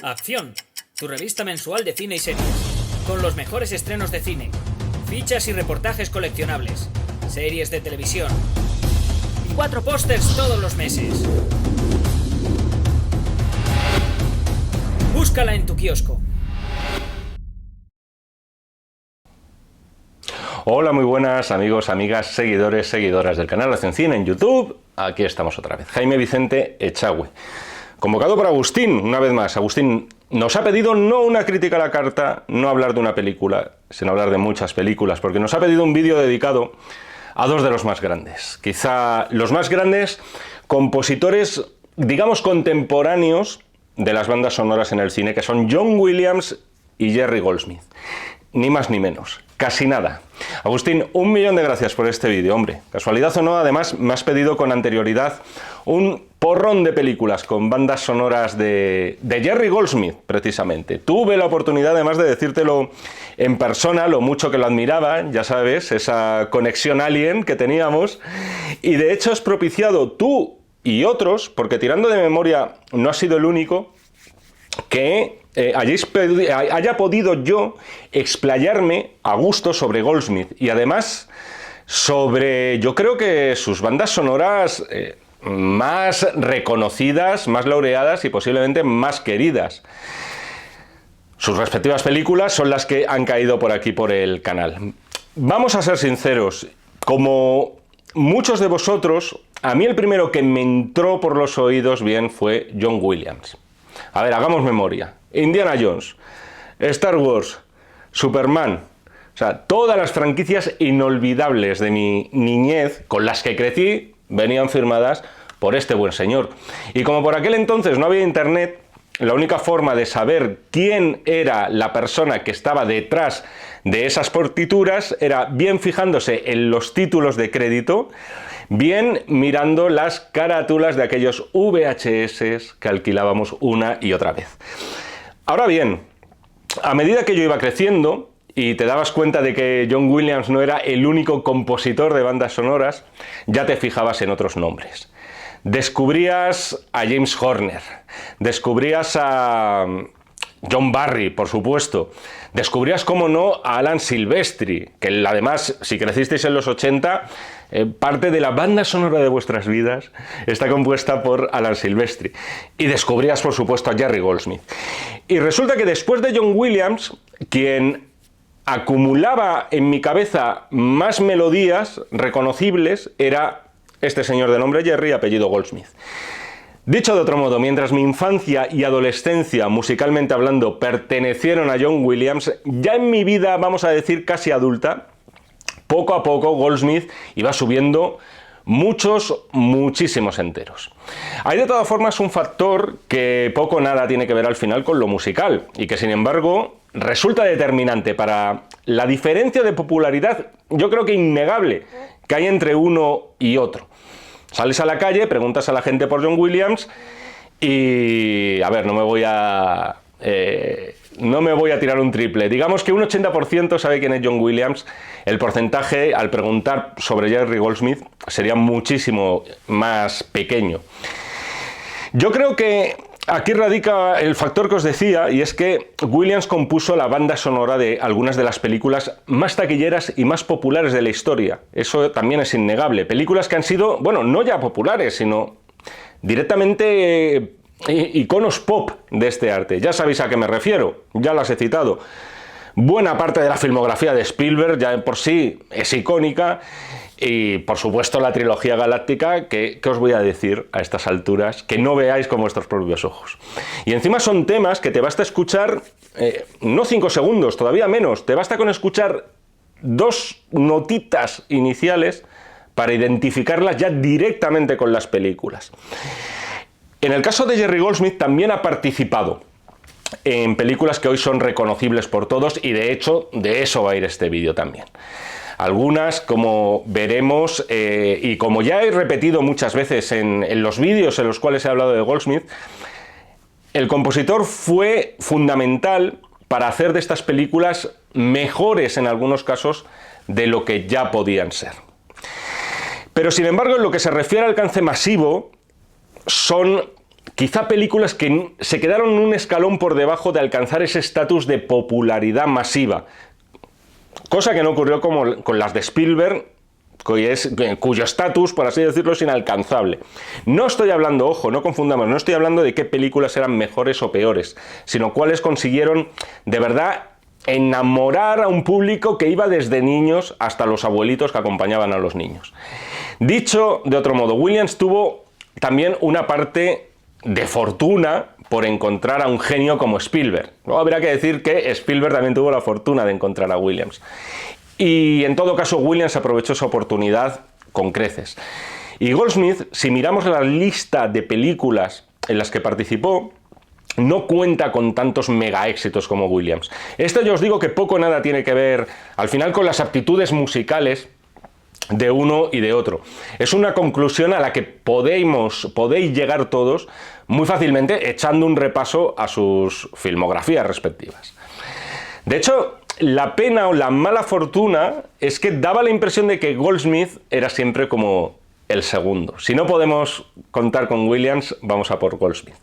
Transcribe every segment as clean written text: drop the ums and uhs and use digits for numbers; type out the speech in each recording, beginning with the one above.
Acción, tu revista mensual de cine y series, con los mejores estrenos de cine, fichas y reportajes coleccionables, series de televisión y 4 pósters todos los meses. Búscala en tu kiosco. Hola, muy buenas amigos, amigas, seguidores, seguidoras del canal Hacen Cine en YouTube. Aquí estamos otra vez. Jaime Vicente Echagüe. Convocado por Agustín, una vez más. Agustín nos ha pedido no una crítica a la carta, no hablar de una película, sino hablar de muchas películas, porque nos ha pedido un vídeo dedicado a dos de los más grandes. Quizá los más grandes compositores, digamos, contemporáneos de las bandas sonoras en el cine, que son John Williams y Jerry Goldsmith. Ni más ni menos, casi nada. Agustín, 1.000.000 de gracias por este vídeo, hombre. Casualidad o no, además me has pedido con anterioridad un porrón de películas con bandas sonoras de Jerry Goldsmith, precisamente. Tuve la oportunidad, además, de decírtelo en persona, lo mucho que lo admiraba, ya sabes, esa conexión alien que teníamos, y de hecho has propiciado tú y otros, porque tirando de memoria no has sido el único, que haya podido yo explayarme a gusto sobre Goldsmith y además sobre, yo creo que sus bandas sonoras más reconocidas, más laureadas y posiblemente más queridas. Sus respectivas películas son las que han caído por aquí por el canal. Vamos a ser sinceros, como muchos de vosotros, a mí el primero que me entró por los oídos bien fue John Williams. A ver, hagamos memoria. Indiana Jones, Star Wars, Superman, o sea, todas las franquicias inolvidables de mi niñez con las que crecí venían firmadas por este buen señor. Y como por aquel entonces no había internet, la única forma de saber quién era la persona que estaba detrás de esas partituras era bien fijándose en los títulos de crédito, bien mirando las carátulas de aquellos VHS que alquilábamos una y otra vez. Ahora bien, a medida que yo iba creciendo y te dabas cuenta de que John Williams no era el único compositor de bandas sonoras, ya te fijabas en otros nombres. Descubrías a James Horner, descubrías a John Barry, por supuesto. Descubrías, cómo no, a Alan Silvestri, que además, si crecisteis en los 80, parte de la banda sonora de vuestras vidas está compuesta por Alan Silvestri. Y descubrías, por supuesto, a Jerry Goldsmith. Y resulta que después de John Williams, quien acumulaba en mi cabeza más melodías reconocibles era este señor de nombre Jerry, apellido Goldsmith. Dicho de otro modo, mientras mi infancia y adolescencia, musicalmente hablando, pertenecieron a John Williams, ya en mi vida, vamos a decir, casi adulta, poco a poco Goldsmith iba subiendo muchísimos enteros. Hay de todas formas un factor que poco o nada tiene que ver al final con lo musical y que sin embargo resulta determinante para la diferencia de popularidad, yo creo que innegable, que hay entre uno y otro. Sales a la calle, preguntas a la gente por John Williams y, a ver, no me voy a tirar un triple. Digamos que un 80% sabe quién es John Williams. El porcentaje, al preguntar sobre Jerry Goldsmith, sería muchísimo más pequeño. Yo creo que aquí radica el factor que os decía, y es que Williams compuso la banda sonora de algunas de las películas más taquilleras y más populares de la historia. Eso también es innegable. Películas que han sido, bueno, no ya populares, sino directamente iconos pop de este arte. Ya sabéis a qué me refiero, ya las he citado. Buena parte de la filmografía de Spielberg ya por sí es icónica. Y, por supuesto, la trilogía galáctica, que os voy a decir a estas alturas, que no veáis con vuestros propios ojos. Y encima son temas que te basta escuchar, no 5 segundos, todavía menos, te basta con escuchar 2 notitas iniciales para identificarlas ya directamente con las películas. En el caso de Jerry Goldsmith también ha participado en películas que hoy son reconocibles por todos y, de hecho, de eso va a ir este vídeo también. Algunas, como veremos, y como ya he repetido muchas veces en los vídeos en los cuales he hablado de Goldsmith, el compositor fue fundamental para hacer de estas películas mejores en algunos casos de lo que ya podían ser. Pero sin embargo, en lo que se refiere al alcance masivo, son quizá películas que se quedaron un escalón por debajo de alcanzar ese estatus de popularidad masiva, cosa que no ocurrió como con las de Spielberg, cuyo estatus, por así decirlo, es inalcanzable. No estoy hablando, ojo, no confundamos, no estoy hablando de qué películas eran mejores o peores, sino cuáles consiguieron de verdad enamorar a un público que iba desde niños hasta los abuelitos que acompañaban a los niños. Dicho de otro modo, Williams tuvo también una parte de fortuna por encontrar a un genio como Spielberg. Luego habría que decir que Spielberg también tuvo la fortuna de encontrar a Williams. Y en todo caso Williams aprovechó esa oportunidad con creces. Y Goldsmith, si miramos la lista de películas en las que participó, no cuenta con tantos mega éxitos como Williams. Esto yo os digo que poco o nada tiene que ver al final con las aptitudes musicales de uno y de otro. Es una conclusión a la que podéis llegar todos muy fácilmente echando un repaso a sus filmografías respectivas. De hecho, la pena o la mala fortuna es que daba la impresión de que Goldsmith era siempre como el segundo. Si no podemos contar con Williams, vamos a por Goldsmith.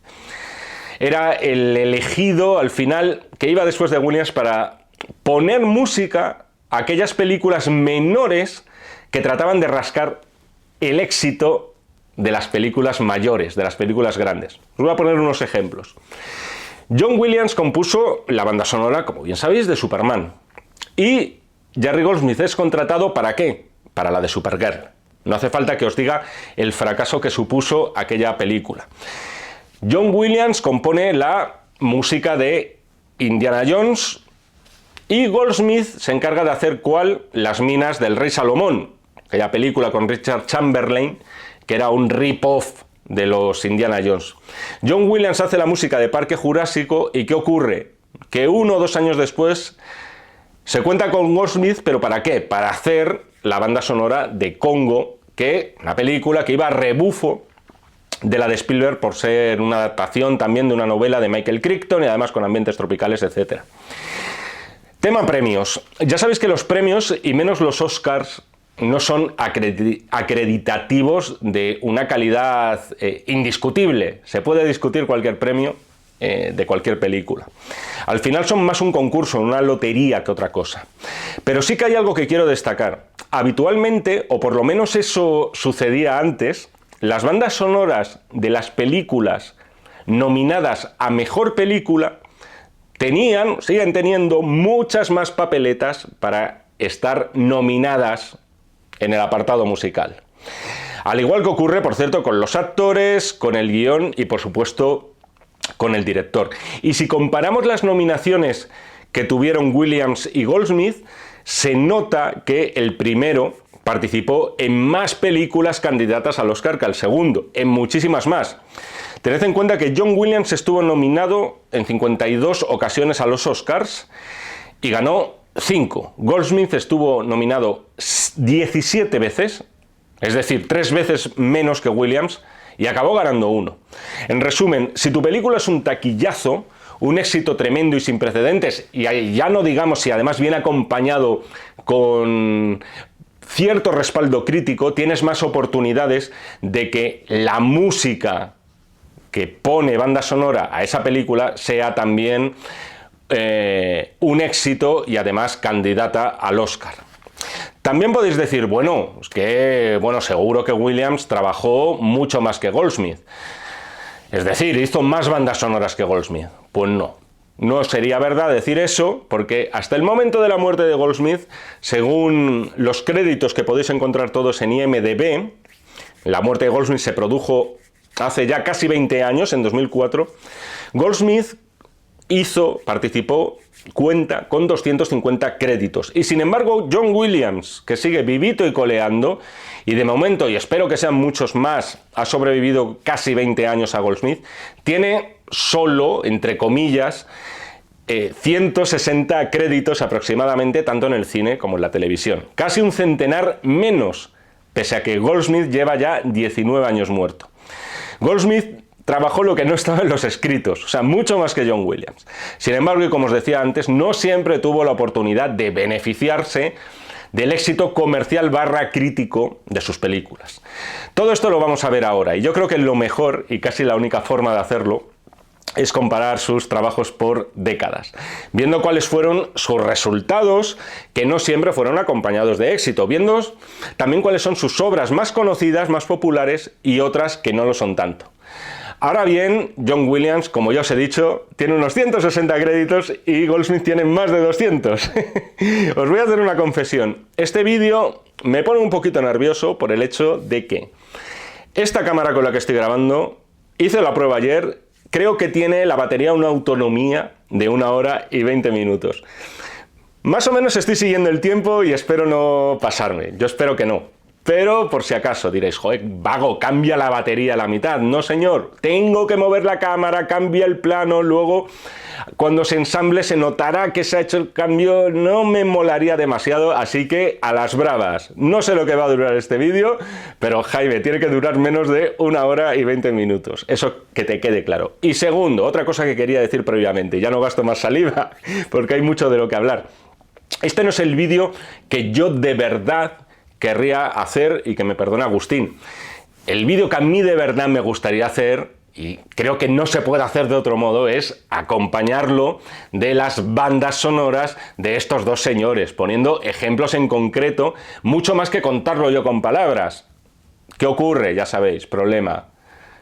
Era el elegido al final que iba después de Williams para poner música a aquellas películas menores que trataban de rascar el éxito de las películas mayores, de las películas grandes. Os voy a poner unos ejemplos. John Williams compuso la banda sonora, como bien sabéis, de Superman. Y Jerry Goldsmith es contratado ¿para qué? Para la de Supergirl. No hace falta que os diga el fracaso que supuso aquella película. John Williams compone la música de Indiana Jones y Goldsmith se encarga de hacer Las minas del rey Salomón, aquella película con Richard Chamberlain, que era un rip-off de los Indiana Jones. John Williams hace la música de Parque Jurásico y ¿qué ocurre? Que 1 o 2 años después se cuenta con Goldsmith, ¿pero para qué? Para hacer la banda sonora de Congo, que una película que iba a rebufo de la de Spielberg por ser una adaptación también de una novela de Michael Crichton y además con ambientes tropicales, etc. Tema premios. Ya sabéis que los premios, y menos los Oscars, no son acreditativos de una calidad indiscutible. Se puede discutir cualquier premio de cualquier película. Al final son más un concurso, una lotería que otra cosa. Pero sí que hay algo que quiero destacar. Habitualmente, o por lo menos eso sucedía antes, las bandas sonoras de las películas nominadas a Mejor Película siguen teniendo muchas más papeletas para estar nominadas en el apartado musical. Al igual que ocurre, por cierto, con los actores, con el guión y, por supuesto, con el director. Y si comparamos las nominaciones que tuvieron Williams y Goldsmith, se nota que el primero participó en más películas candidatas al Oscar que el segundo, en muchísimas más. Tened en cuenta que John Williams estuvo nominado en 52 ocasiones a los Oscars y ganó 5. Goldsmith estuvo nominado 17 veces, es decir, 3 veces menos que Williams, y acabó ganando 1. En resumen, si tu película es un taquillazo, un éxito tremendo y sin precedentes, y ya no digamos si además viene acompañado con cierto respaldo crítico, tienes más oportunidades de que la música que pone banda sonora a esa película sea también un éxito y además candidata al Oscar. También podéis decir, seguro que Williams trabajó mucho más que Goldsmith. Es decir, hizo más bandas sonoras que Goldsmith. Pues no. No sería verdad decir eso, porque hasta el momento de la muerte de Goldsmith, según los créditos que podéis encontrar todos en IMDb, la muerte de Goldsmith se produjo hace ya casi 20 años, en 2004, Goldsmith cuenta con 250 créditos. Y sin embargo, John Williams, que sigue vivito y coleando, y de momento, y espero que sean muchos más, ha sobrevivido casi 20 años a Goldsmith, tiene solo, entre comillas, 160 créditos aproximadamente, tanto en el cine como en la televisión. Casi un centenar menos, pese a que Goldsmith lleva ya 19 años muerto. Goldsmith trabajó lo que no estaba en los escritos, o sea, mucho más que John Williams. Sin embargo, y como os decía antes, no siempre tuvo la oportunidad de beneficiarse del éxito comercial / crítico de sus películas. Todo esto lo vamos a ver ahora, y yo creo que lo mejor, y casi la única forma de hacerlo, es comparar sus trabajos por décadas, viendo cuáles fueron sus resultados, que no siempre fueron acompañados de éxito, viendo también cuáles son sus obras más conocidas, más populares, y otras que no lo son tanto. Ahora bien, John Williams, como ya os he dicho, tiene unos 160 créditos y Goldsmith tiene más de 200. Os voy a hacer una confesión. Este vídeo me pone un poquito nervioso por el hecho de que esta cámara con la que estoy grabando, hice la prueba ayer, creo que tiene la batería una autonomía de 1 hora y 20 minutos. Más o menos estoy siguiendo el tiempo y espero no pasarme. Yo espero que no. Pero por si acaso diréis, joder, vago, cambia la batería a la mitad. No, señor, tengo que mover la cámara, cambia el plano, luego cuando se ensamble se notará que se ha hecho el cambio. No me molaría demasiado, así que a las bravas. No sé lo que va a durar este vídeo, pero Jaime, tiene que durar menos de 1 hora y 20 minutos. Eso que te quede claro. Y segundo, otra cosa que quería decir previamente, ya no gasto más saliva porque hay mucho de lo que hablar. Este no es el vídeo que yo de verdad querría hacer, y que me perdone Agustín. El vídeo que a mí de verdad me gustaría hacer, y creo que no se puede hacer de otro modo, es acompañarlo de las bandas sonoras de estos dos señores, poniendo ejemplos en concreto, mucho más que contarlo yo con palabras. ¿Qué ocurre? Ya sabéis, problema.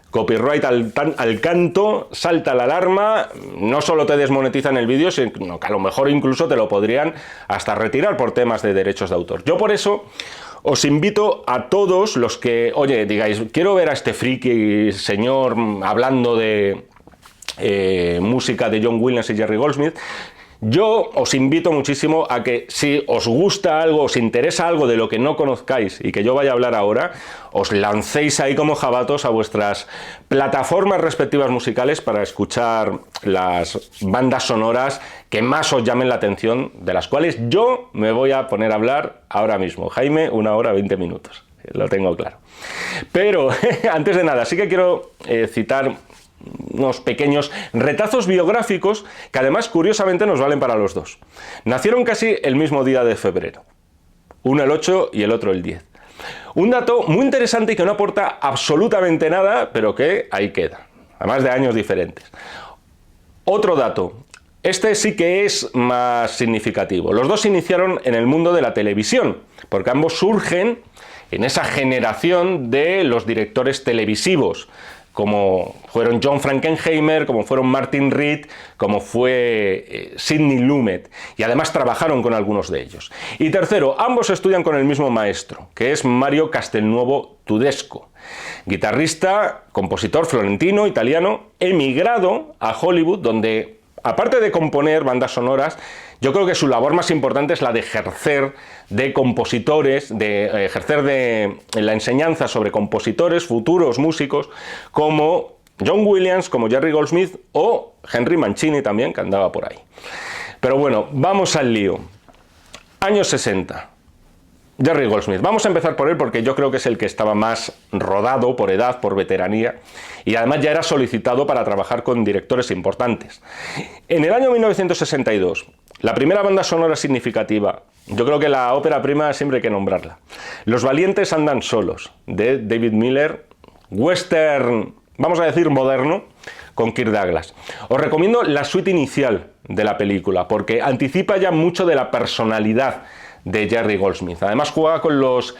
Copyright al canto, salta la alarma, no solo te desmonetizan el vídeo, sino que a lo mejor incluso te lo podrían hasta retirar por temas de derechos de autor. Yo por eso os invito a todos los que, oye, digáis, quiero ver a este friki señor hablando de música de John Williams y Jerry Goldsmith. Yo os invito muchísimo a que si os gusta algo, os interesa algo de lo que no conozcáis y que yo vaya a hablar ahora, os lancéis ahí como jabatos a vuestras plataformas respectivas musicales para escuchar las bandas sonoras que más os llamen la atención, de las cuales yo me voy a poner a hablar ahora mismo. Jaime, 1 hora 20 minutos, lo tengo claro. Pero antes de nada, sí que quiero citar unos pequeños retazos biográficos que además curiosamente nos valen para los dos. Nacieron casi el mismo día de febrero, uno el 8 y el otro el 10. Un dato muy interesante y que no aporta absolutamente nada, pero que ahí queda, además de años diferentes. Otro dato, este sí que es más significativo. Los dos se iniciaron en el mundo de la televisión, porque ambos surgen en esa generación de los directores televisivos, como fueron John Frankenheimer, como fueron Martin Reed, como fue Sidney Lumet, y además trabajaron con algunos de ellos. Y tercero, ambos estudian con el mismo maestro, que es Mario Castelnuovo Tedesco, guitarrista, compositor florentino, italiano, emigrado a Hollywood, donde, aparte de componer bandas sonoras, yo creo que su labor más importante es la de ejercer de compositores, de ejercer de la enseñanza sobre compositores, futuros músicos, como John Williams, como Jerry Goldsmith o Henry Mancini también, que andaba por ahí. Pero bueno, vamos al lío. Años 60. Jerry Goldsmith. Vamos a empezar por él porque yo creo que es el que estaba más rodado por edad, por veteranía, y además ya era solicitado para trabajar con directores importantes. En el año 1962, la primera banda sonora significativa, yo creo que la ópera prima siempre hay que nombrarla, Los valientes andan solos, de David Miller, western, vamos a decir moderno, con Kirk Douglas. Os recomiendo la suite inicial de la película, porque anticipa ya mucho de la personalidad de Jerry Goldsmith. Además juega con los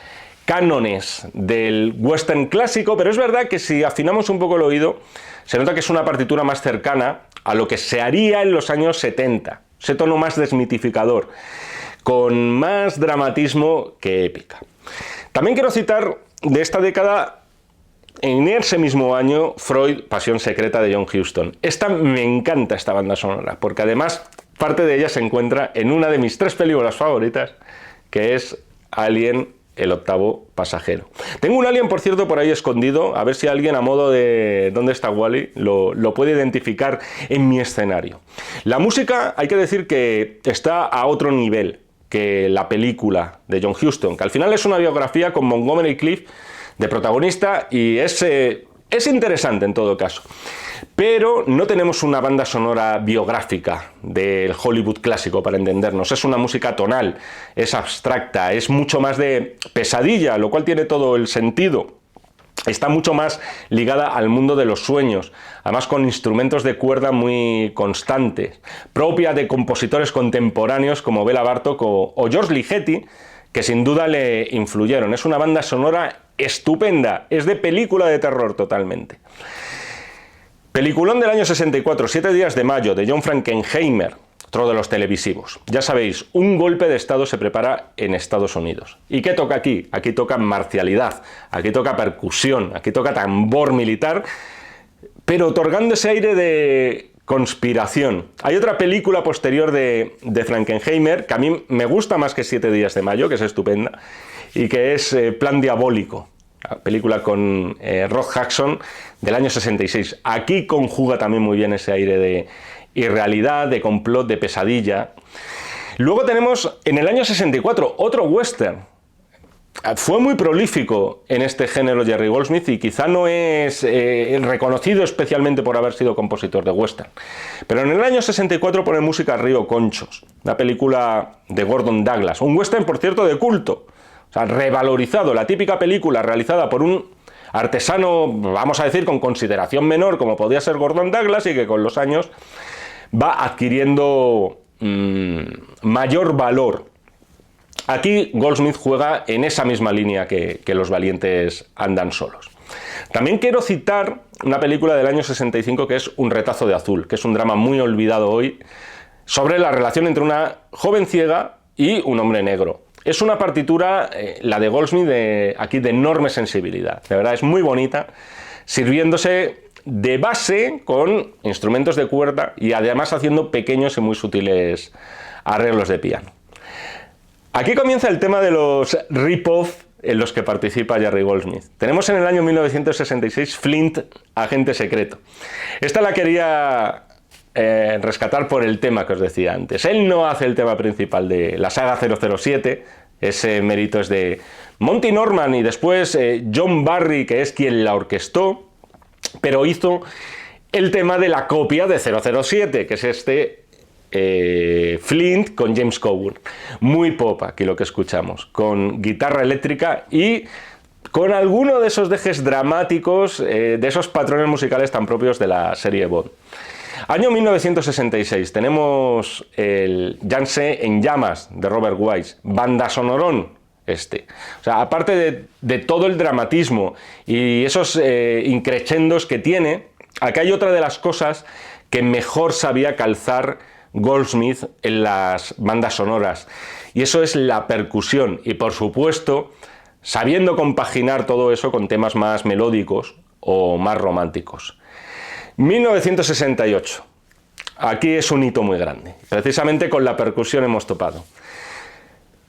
cánones del western clásico, pero es verdad que si afinamos un poco el oído, se nota que es una partitura más cercana a lo que se haría en los años 70, ese tono más desmitificador, con más dramatismo que épica. También quiero citar de esta década, en ese mismo año, Freud, Pasión secreta de John Huston. Me encanta esta banda sonora, porque además parte de ella se encuentra en una de mis 3 películas favoritas, que es Alien, el octavo pasajero. Tengo un Alien, por cierto, por ahí escondido, a ver si alguien, a modo de ¿dónde está Wally?, lo puede identificar en mi escenario. La música, hay que decir que está a otro nivel que la película de John Huston, que al final es una biografía con Montgomery Clift de protagonista, y es interesante en todo caso. Pero no tenemos una banda sonora biográfica del Hollywood clásico, para entendernos. Es una música tonal, es abstracta, es mucho más de pesadilla, lo cual tiene todo el sentido. Está mucho más ligada al mundo de los sueños, además con instrumentos de cuerda muy constantes, propia de compositores contemporáneos como Bela Bartók o George Ligeti, que sin duda le influyeron. Es una banda sonora estupenda, es de película de terror totalmente. Peliculón del año 64, 7 días de mayo, de John Frankenheimer, otro de los televisivos. Ya sabéis, un golpe de Estado se prepara en Estados Unidos. ¿Y qué toca aquí? Aquí toca marcialidad, aquí toca percusión, aquí toca tambor militar, pero otorgando ese aire de conspiración. Hay otra película posterior de Frankenheimer que a mí me gusta más que 7 días de mayo, que es estupenda, y que es Plan Diabólico. Película con Rock Hudson del año 66. Aquí conjuga también muy bien ese aire de irrealidad, de complot, de pesadilla. Luego tenemos en el año 64 otro western. Fue muy prolífico en este género Jerry Goldsmith y quizá no es reconocido especialmente por haber sido compositor de western. Pero en el año 64 pone música a Río Conchos, una película de Gordon Douglas, un western por cierto de culto. O sea, revalorizado, la típica película realizada por un artesano, vamos a decir, con consideración menor, como podía ser Gordon Douglas, y que con los años va adquiriendo mayor valor. Aquí Goldsmith juega en esa misma línea que Los valientes andan solos. También quiero citar una película del año 65 que es Un retazo de azul, que es un drama muy olvidado hoy, sobre la relación entre una joven ciega y un hombre negro. Es una partitura, la de Goldsmith, aquí de enorme sensibilidad. De verdad, es muy bonita, sirviéndose de base con instrumentos de cuerda y además haciendo pequeños y muy sutiles arreglos de piano. Aquí comienza el tema de los rip-off en los que participa Jerry Goldsmith. Tenemos en el año 1966 Flint, agente secreto. Esta la quería rescatar por el tema que os decía antes. Él no hace el tema principal de la saga 007, ese mérito es de Monty Norman y después John Barry, que es quien la orquestó, pero hizo el tema de la copia de 007, que es este Flint con James Coburn. Muy pop aquí lo que escuchamos, con guitarra eléctrica y con alguno de esos dejes dramáticos, de esos patrones musicales tan propios de la serie Bond. Año 1966, tenemos el Janse en llamas de Robert Wise, banda sonorón O sea, aparte de todo el dramatismo y esos increscendos que tiene, acá hay otra de las cosas que mejor sabía calzar Goldsmith en las bandas sonoras, y eso es la percusión, y por supuesto, sabiendo compaginar todo eso con temas más melódicos o más románticos. 1968. Aquí es un hito muy grande. Precisamente con la percusión hemos topado.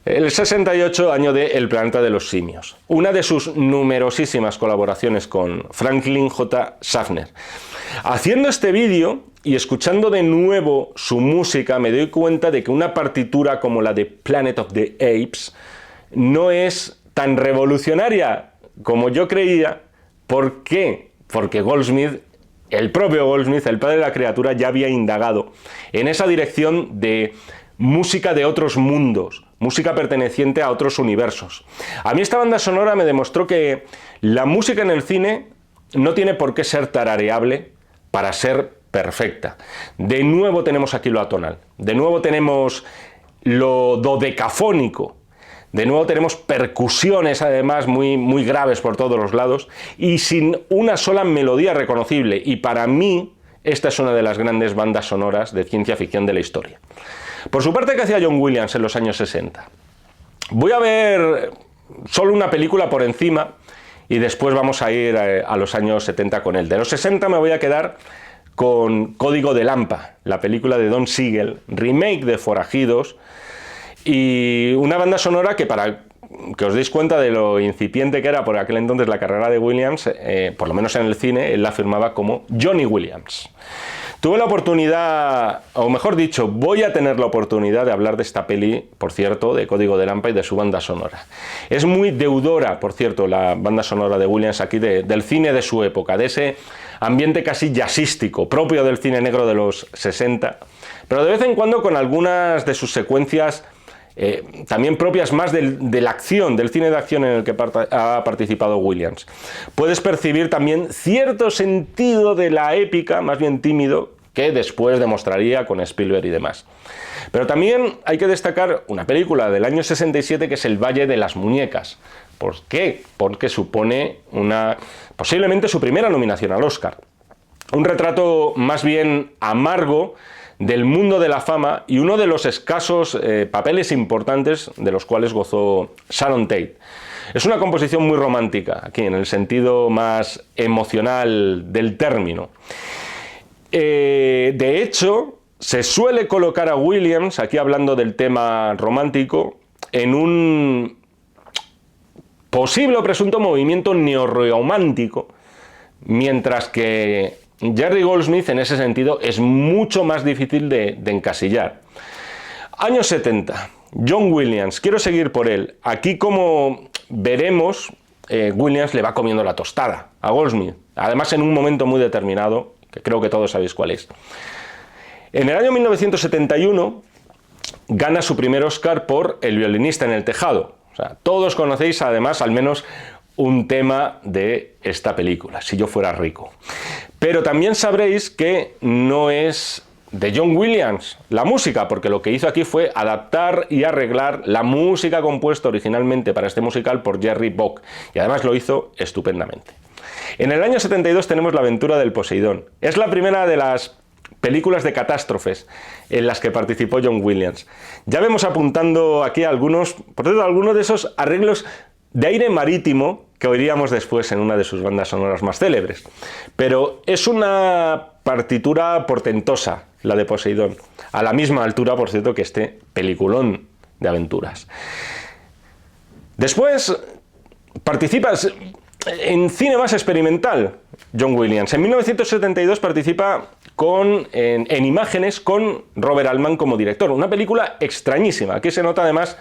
El 68, año de El planeta de los simios. Una de sus numerosísimas colaboraciones con Franklin J. Schaffner. Haciendo este vídeo y escuchando de nuevo su música, me doy cuenta de que una partitura como la de Planet of the Apes no es tan revolucionaria como yo creía. ¿Por qué? Porque Goldsmith, el propio Goldsmith, el padre de la criatura, ya había indagado en esa dirección de música de otros mundos, música perteneciente a otros universos. A mí esta banda sonora me demostró que la música en el cine no tiene por qué ser tarareable para ser perfecta. De nuevo tenemos aquí lo atonal, de nuevo tenemos lo dodecafónico, de nuevo tenemos percusiones además muy graves por todos los lados y sin una sola melodía reconocible, y para mí esta es una de las grandes bandas sonoras de ciencia ficción de la historia. Por su parte, ¿qué hacía John Williams en los años 60? Voy a ver solo una película por encima y después vamos a ir a los años 70 con él. De los 60 me voy a quedar con Código de Lampa, la película de Don Siegel, remake de Forajidos, y una banda sonora que, para que os deis cuenta de lo incipiente que era por aquel entonces la carrera de Williams, por lo menos en el cine, él la firmaba como Johnny Williams. Tuve la oportunidad, o mejor dicho, voy a tener la oportunidad de hablar de esta peli, por cierto, de Código de Lampa y de su banda sonora. Es muy deudora, por cierto, la banda sonora de Williams aquí, del cine de su época, de ese ambiente casi jazzístico, propio del cine negro de los 60, pero de vez en cuando con algunas de sus secuencias también propias más de la acción, del cine de acción en el que ha participado Williams. Puedes percibir también cierto sentido de la épica, más bien tímido, que después demostraría con Spielberg y demás. Pero también hay que destacar una película del año 67 que es El Valle de las Muñecas. ¿Por qué? Porque supone posiblemente su primera nominación al Oscar. Un retrato más bien amargo del mundo de la fama y uno de los escasos papeles importantes de los cuales gozó Sharon Tate. Es una composición muy romántica, aquí en el sentido más emocional del término. De hecho, se suele colocar a Williams, aquí hablando del tema romántico, en un posible o presunto movimiento neorromántico, mientras que Jerry Goldsmith en ese sentido es mucho más difícil de encasillar. Años 70, John Williams, quiero seguir por él. Aquí, como veremos, Williams le va comiendo la tostada a Goldsmith, además en un momento muy determinado, que creo que todos sabéis cuál es. En el año 1971 gana su primer Oscar por El violinista en el tejado. O sea, todos conocéis además al menos un tema de esta película, Si yo fuera rico. Pero también sabréis que no es de John Williams la música, porque lo que hizo aquí fue adaptar y arreglar la música compuesta originalmente para este musical por Jerry Bock, y además lo hizo estupendamente. En el año 72 tenemos La aventura del Poseidón. Es la primera de las películas de catástrofes en las que participó John Williams. Ya vemos apuntando aquí algunos de esos arreglos de aire marítimo que oiríamos después en una de sus bandas sonoras más célebres. Pero es una partitura portentosa, la de Poseidón, a la misma altura, por cierto, que este peliculón de aventuras. Después participa en cine más experimental, John Williams. En 1972 participa en Imágenes con Robert Altman como director. Una película extrañísima. Aquí se nota además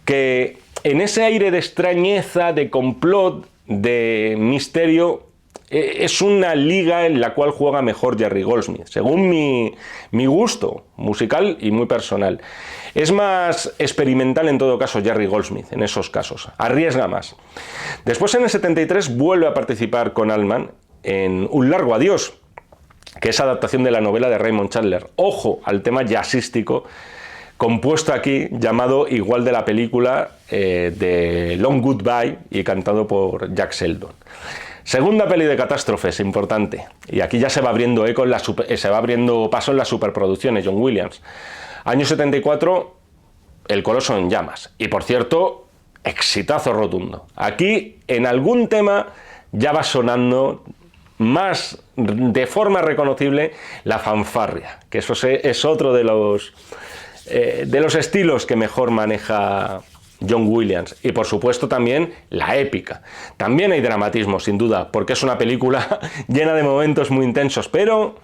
que en ese aire de extrañeza, de complot, de misterio, es una liga en la cual juega mejor Jerry Goldsmith, según mi gusto musical y muy personal. Es más experimental en todo caso Jerry Goldsmith, en esos casos, arriesga más. Después en el 73 vuelve a participar con Altman en Un largo adiós, que es adaptación de la novela de Raymond Chandler. Ojo al tema jazzístico compuesto aquí, llamado igual de la película de Long Goodbye y cantado por Jack Sheldon. Segunda peli de catástrofes, importante. Y aquí ya se va abriendo eco, se va abriendo paso en las superproducciones, John Williams. Año 74, El coloso en llamas. Y por cierto, exitazo rotundo. Aquí, en algún tema, ya va sonando más de forma reconocible la fanfarria, que eso es otro de los estilos que mejor maneja John Williams. Y por supuesto también la épica. También hay dramatismo, sin duda, porque es una película llena de momentos muy intensos, pero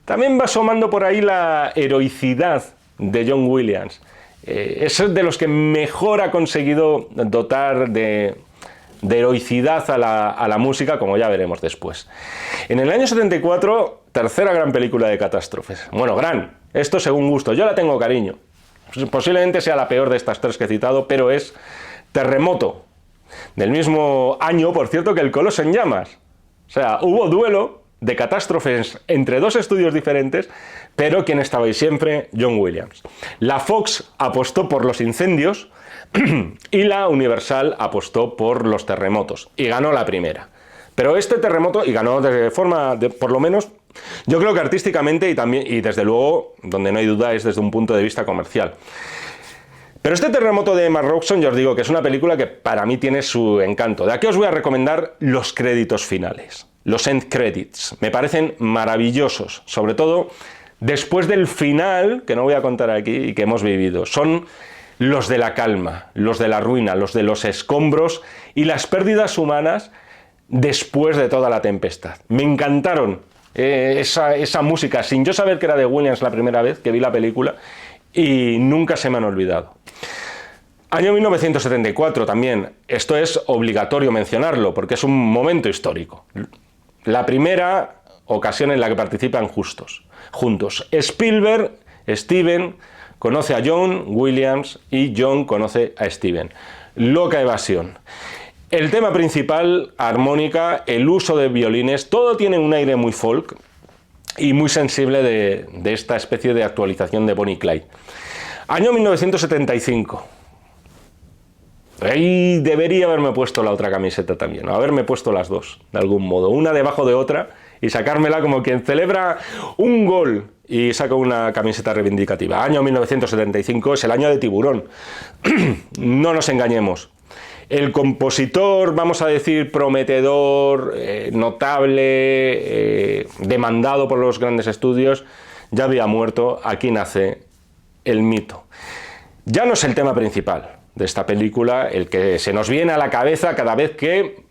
también va asomando por ahí la heroicidad de John Williams. Es de los que mejor ha conseguido dotar de heroicidad a la música, como ya veremos después. En el año 74, tercera gran película de catástrofes. Bueno, esto según gusto, yo la tengo cariño. Posiblemente sea la peor de estas tres que he citado, pero es Terremoto, del mismo año, por cierto, que El coloso en llamas. O sea, hubo duelo de catástrofes entre dos estudios diferentes, pero quien estaba ahí siempre, John Williams. La Fox apostó por los incendios y la Universal apostó por los terremotos, y ganó la primera. Pero este terremoto, y ganó de forma, por lo menos, yo creo que artísticamente y desde luego, donde no hay duda, es desde un punto de vista comercial. Pero este Terremoto de Emma Roxanne, yo os digo que es una película que para mí tiene su encanto. De aquí os voy a recomendar los créditos finales, los end credits. Me parecen maravillosos, sobre todo después del final, que no voy a contar aquí y que hemos vivido. Son los de la calma, los de la ruina, los de los escombros y las pérdidas humanas después de toda la tempestad. Me encantaron esa música, sin yo saber que era de Williams la primera vez que vi la película, y nunca se me han olvidado. Año 1974 también, esto es obligatorio mencionarlo porque es un momento histórico. La primera ocasión en la que participan juntos. Spielberg, Steven, conoce a John Williams y John conoce a Steven. Loca evasión. El tema principal, armónica, el uso de violines, todo tiene un aire muy folk y muy sensible de esta especie de actualización de Bonnie y Clyde. Año 1975. Ahí debería haberme puesto la otra camiseta también, haberme puesto las dos, de algún modo, una debajo de otra y sacármela como quien celebra un gol y saca una camiseta reivindicativa. Año 1975 es el año de Tiburón. No nos engañemos. El compositor, vamos a decir, prometedor, notable, demandado por los grandes estudios, ya había muerto. Aquí nace el mito. Ya no es el tema principal de esta película el que se nos viene a la cabeza cada vez que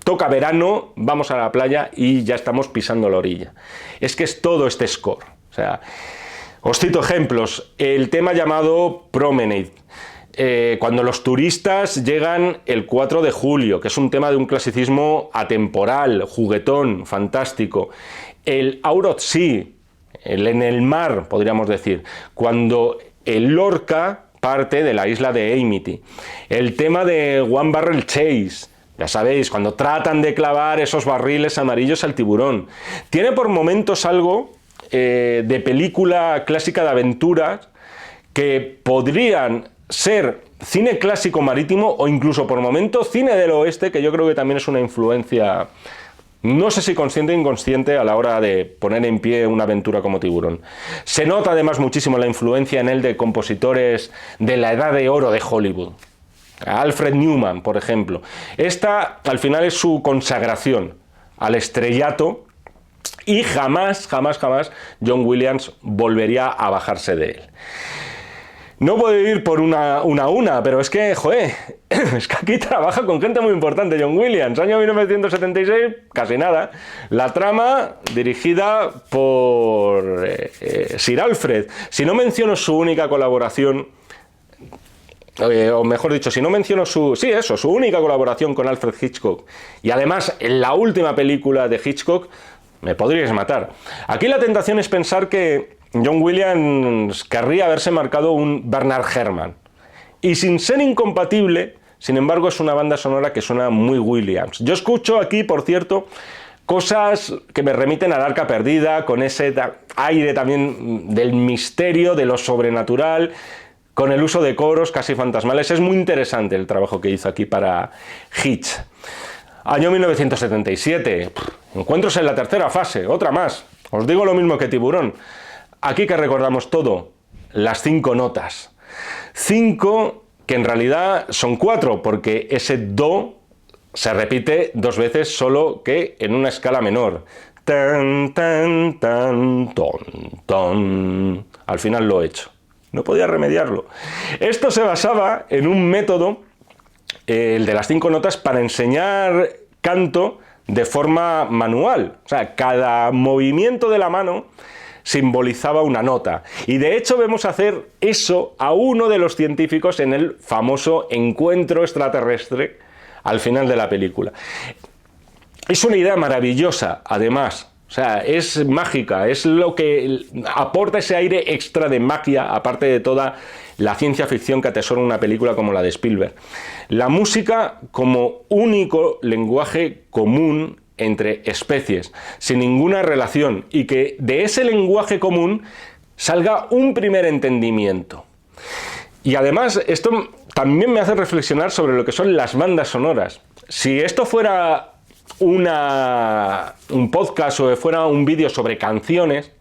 toca verano, vamos a la playa y ya estamos pisando la orilla. Es que es todo este score. O sea, os cito ejemplos. El tema llamado Promenade. Cuando los turistas llegan el 4 de julio, que es un tema de un clasicismo atemporal, juguetón, fantástico. El Out at Sea, en el mar, podríamos decir, cuando el Lorca parte de la isla de Amity. El tema de One Barrel Chase, ya sabéis, cuando tratan de clavar esos barriles amarillos al tiburón. Tiene por momentos algo de película clásica de aventuras que podrían ser cine clásico marítimo o incluso por momentos cine del oeste, que yo creo que también es una influencia, no sé si consciente o inconsciente, a la hora de poner en pie una aventura como Tiburón. Se nota además muchísimo la influencia en él de compositores de la edad de oro de Hollywood. Alfred Newman, por ejemplo. Esta al final es su consagración al estrellato y jamás John Williams volvería a bajarse de él. No puedo ir por una, pero es que, joder, es que aquí trabaja con gente muy importante, John Williams. Año 1976, casi nada. La trama dirigida por Sir Alfred. Si no menciono su única colaboración, o mejor dicho, si no menciono su única colaboración con Alfred Hitchcock, y además en la última película de Hitchcock, me podríais matar. Aquí la tentación es pensar que John Williams querría haberse marcado un Bernard Herrmann. Y sin ser incompatible, sin embargo, es una banda sonora que suena muy Williams. Yo escucho aquí, por cierto, cosas que me remiten al Arca Perdida, con ese aire también del misterio, de lo sobrenatural, con el uso de coros casi fantasmales. Es muy interesante el trabajo que hizo aquí para Hitch. Año 1977. Encuentros en la tercera fase, otra más. Os digo lo mismo que Tiburón. Aquí que recordamos todo, las 5 notas. 5 que en realidad son 4, porque ese do se repite 2 veces, solo que en una escala menor. Tan, tan, tan, ton, ton. Al final lo he hecho. No podía remediarlo. Esto se basaba en un método, el de las 5 notas, para enseñar canto de forma manual. O sea, cada movimiento de la mano simbolizaba una nota. Y de hecho vemos hacer eso a uno de los científicos en el famoso encuentro extraterrestre al final de la película. Es una idea maravillosa, además. O sea, es mágica, es lo que aporta ese aire extra de magia, aparte de toda la ciencia ficción que atesora una película como la de Spielberg. La música como único lenguaje común entre especies, sin ninguna relación, y que de ese lenguaje común salga un primer entendimiento. Y además esto también me hace reflexionar sobre lo que son las bandas sonoras. Si esto fuera un podcast o fuera un vídeo sobre canciones,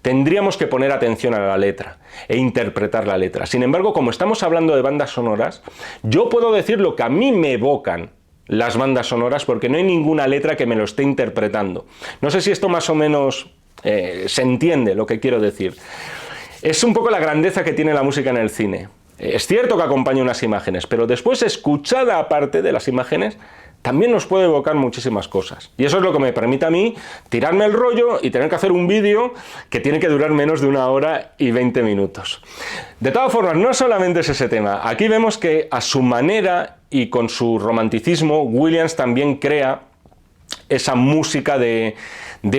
tendríamos que poner atención a la letra e interpretar la letra. Sin embargo, como estamos hablando de bandas sonoras, yo puedo decir lo que a mí me evocan las bandas sonoras, porque no hay ninguna letra que me lo esté interpretando. No sé si esto más o menos se entiende lo que quiero decir. Es un poco la grandeza que tiene la música en el cine. Es cierto que acompaña unas imágenes, pero después, escuchada aparte de las imágenes, también nos puede evocar muchísimas cosas. Y eso es lo que me permite a mí tirarme el rollo y tener que hacer un vídeo que tiene que durar menos de 1 hora y 20 minutos. De todas formas, no solamente es ese tema. Aquí vemos que a su manera y con su romanticismo, Williams también crea esa música de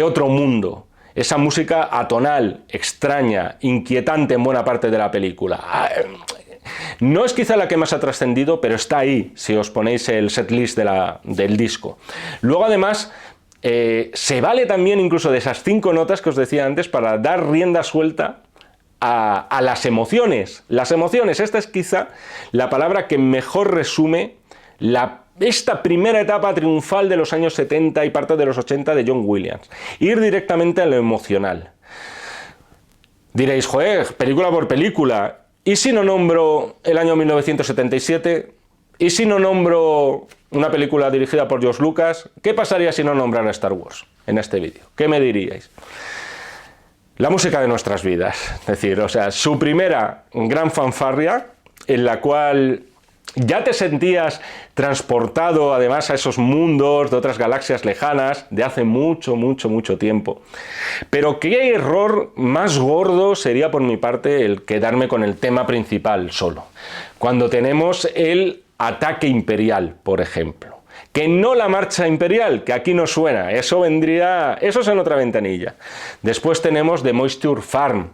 otro mundo. Esa música atonal, extraña, inquietante en buena parte de la película. No es quizá la que más ha trascendido, pero está ahí, si os ponéis el setlist del disco. Luego, además, se vale también incluso de esas 5 notas que os decía antes para dar rienda suelta a las emociones. Las emociones, esta es quizá la palabra que mejor resume esta primera etapa triunfal de los años 70 y parte de los 80 de John Williams. Ir directamente a lo emocional. Diréis, joder, película por película. ¿Y si no nombro el año 1977? ¿Y si no nombro una película dirigida por George Lucas? ¿Qué pasaría si no nombrara Star Wars en este vídeo? ¿Qué me diríais? La música de nuestras vidas. Es decir, o sea, su primera gran fanfarria en la cual ya te sentías transportado además a esos mundos de otras galaxias lejanas de hace mucho, mucho, mucho tiempo. Pero qué error más gordo sería por mi parte el quedarme con el tema principal solo. Cuando tenemos el ataque imperial, por ejemplo. Que no la marcha imperial, que aquí no suena. Eso es en otra ventanilla. Después tenemos The Moisture Farm,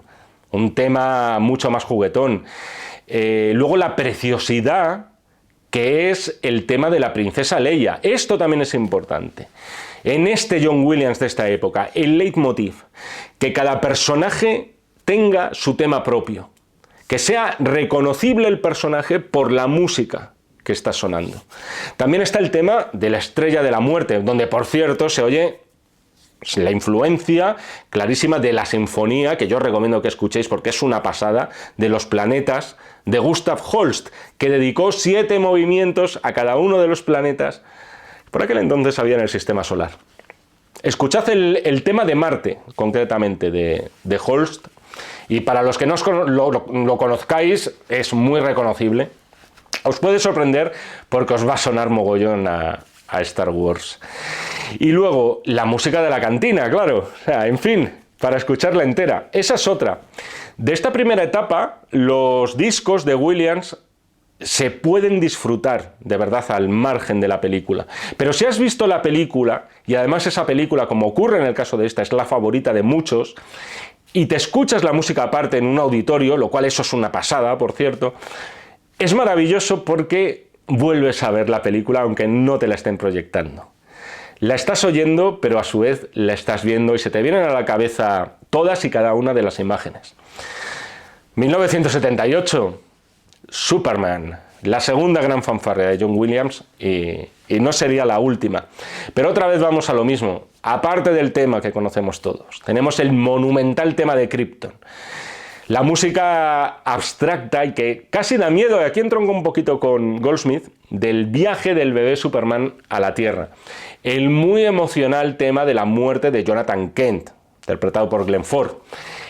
un tema mucho más juguetón. Luego la preciosidad, que es el tema de la princesa Leia. Esto también es importante. En este John Williams de esta época, el leitmotiv, que cada personaje tenga su tema propio, que sea reconocible el personaje por la música que está sonando. También está el tema de la Estrella de la Muerte, donde por cierto se oye la influencia clarísima de la sinfonía, que yo recomiendo que escuchéis porque es una pasada, de los planetas de Gustav Holst, que dedicó 7 movimientos a cada uno de los planetas. Por aquel entonces había en el sistema solar. Escuchad el tema de Marte, concretamente, de Holst, y para los que no lo conozcáis, es muy reconocible. Os puede sorprender porque os va a sonar mogollón a Star Wars. Y luego, la música de la cantina, claro. O sea, en fin, para escucharla entera. Esa es otra. De esta primera etapa, los discos de Williams se pueden disfrutar, de verdad, al margen de la película. Pero si has visto la película, y además esa película, como ocurre en el caso de esta, es la favorita de muchos, y te escuchas la música aparte en un auditorio, lo cual eso es una pasada, por cierto, es maravilloso porque vuelves a ver la película aunque no te la estén proyectando. La estás oyendo, pero a su vez la estás viendo y se te vienen a la cabeza todas y cada una de las imágenes. 1978, Superman, la segunda gran fanfarria de John Williams y no sería la última. Pero otra vez vamos a lo mismo, aparte del tema que conocemos todos. Tenemos el monumental tema de Krypton. La música abstracta y que casi da miedo, y aquí entronco un poquito con Goldsmith, del viaje del bebé Superman a la Tierra. El muy emocional tema de la muerte de Jonathan Kent, interpretado por Glenn Ford.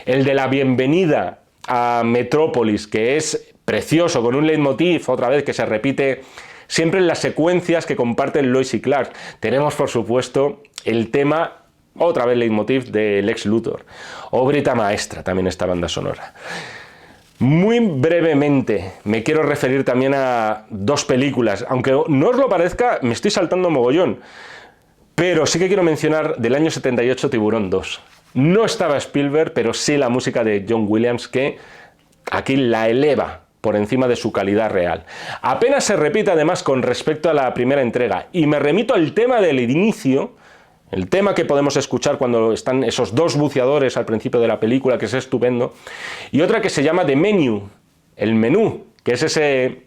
El de la bienvenida a Metrópolis, que es precioso, con un leitmotiv, otra vez, que se repite siempre en las secuencias que comparten Lois y Clark. Tenemos, por supuesto, el tema, otra vez leitmotiv, de Lex Luthor. Obrita maestra también esta banda sonora. Muy brevemente me quiero referir también a 2 películas. Aunque no os lo parezca, me estoy saltando mogollón. Pero sí que quiero mencionar del año 78 Tiburón 2. No estaba Spielberg, pero sí la música de John Williams, que aquí la eleva por encima de su calidad real. Apenas se repite además con respecto a la primera entrega. Y me remito al tema del inicio, el tema que podemos escuchar cuando están esos 2 buceadores al principio de la película, que es estupendo, y otra que se llama The Menu, el menú, que es ese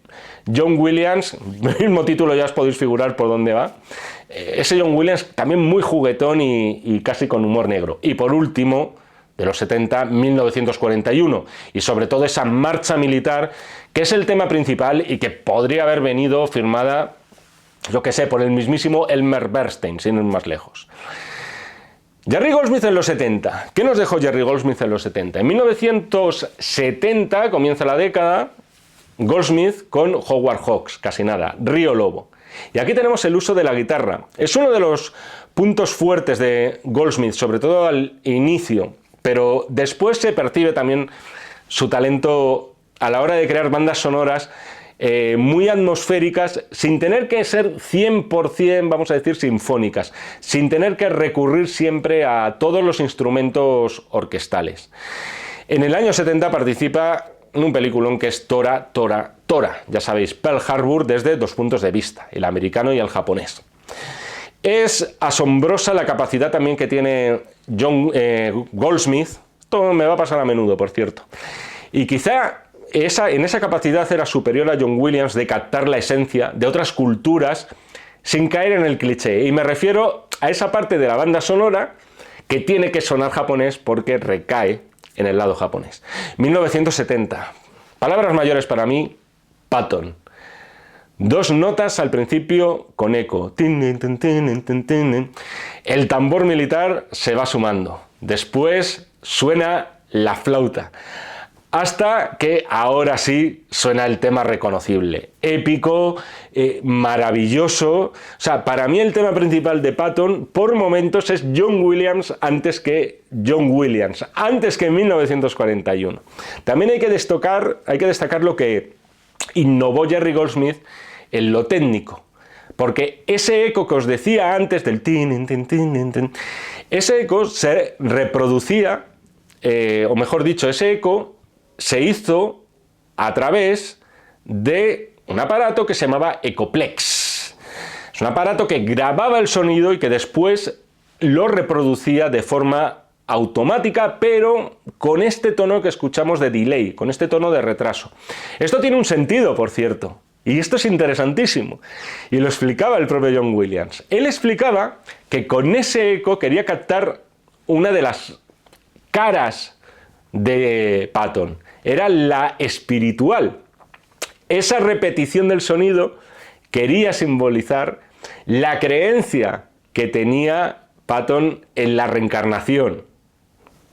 John Williams, el mismo título ya os podéis figurar por dónde va, ese John Williams también muy juguetón y casi con humor negro. Y por último, de los 70, 1941, y sobre todo esa marcha militar, que es el tema principal y que podría haber venido firmada, yo que sé, por el mismísimo Elmer Bernstein, sin ir más lejos. Jerry Goldsmith en los 70. ¿Qué nos dejó Jerry Goldsmith en los 70? En 1970 comienza la década, Goldsmith con Howard Hawks, casi nada, Río Lobo. Y aquí tenemos el uso de la guitarra. Es uno de los puntos fuertes de Goldsmith, sobre todo al inicio, pero después se percibe también su talento a la hora de crear bandas sonoras muy atmosféricas, sin tener que ser 100%, vamos a decir, sinfónicas, sin tener que recurrir siempre a todos los instrumentos orquestales. En el año 70 participa en un peliculón que es Tora, Tora, Tora. Ya sabéis, Pearl Harbor desde dos puntos de vista, el americano y el japonés. Es asombrosa la capacidad también que tiene Goldsmith. Esto me va a pasar a menudo, por cierto. Y quizá en esa capacidad era superior a John Williams de captar la esencia de otras culturas sin caer en el cliché. Y me refiero a esa parte de la banda sonora que tiene que sonar japonés porque recae en el lado japonés. 1970. Palabras mayores para mí, Patton. Dos notas al principio con eco. El tambor militar se va sumando. Después suena la flauta. Hasta que ahora sí suena el tema reconocible, épico, maravilloso. O sea, para mí el tema principal de Patton por momentos es John Williams antes que en 1941. También hay que destacar lo que innovó Jerry Goldsmith en lo técnico. Porque ese eco que os decía antes del ese eco se reproducía, o mejor dicho, ese eco se hizo a través de un aparato que se llamaba Ecoplex. Es un aparato que grababa el sonido y que después lo reproducía de forma automática, pero con este tono que escuchamos de delay, con este tono de retraso. Esto tiene un sentido, por cierto, y esto es interesantísimo. Y lo explicaba el propio John Williams. Él explicaba que con ese eco quería captar una de las caras de Patton. Era la espiritual. Esa repetición del sonido quería simbolizar la creencia que tenía Patton en la reencarnación.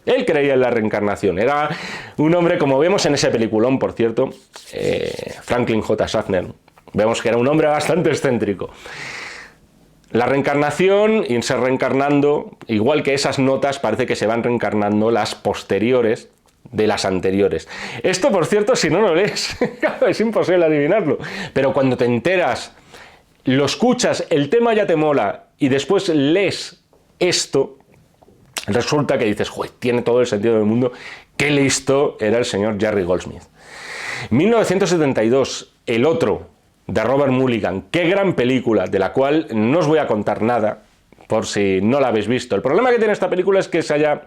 Él creía en la reencarnación. Era un hombre, como vemos en ese peliculón, por cierto, Franklin J. Schaffner. Vemos que era un hombre bastante excéntrico. La reencarnación, irse reencarnando, igual que esas notas, parece que se van reencarnando las posteriores de las anteriores. Esto, por cierto, si no lo lees, es imposible adivinarlo. Pero cuando te enteras, lo escuchas, el tema ya te mola, y después lees esto, resulta que dices, joder, tiene todo el sentido del mundo, qué listo era el señor Jerry Goldsmith. 1972, El otro, de Robert Mulligan. Qué gran película, de la cual no os voy a contar nada, por si no la habéis visto. El problema que tiene esta película es que se haya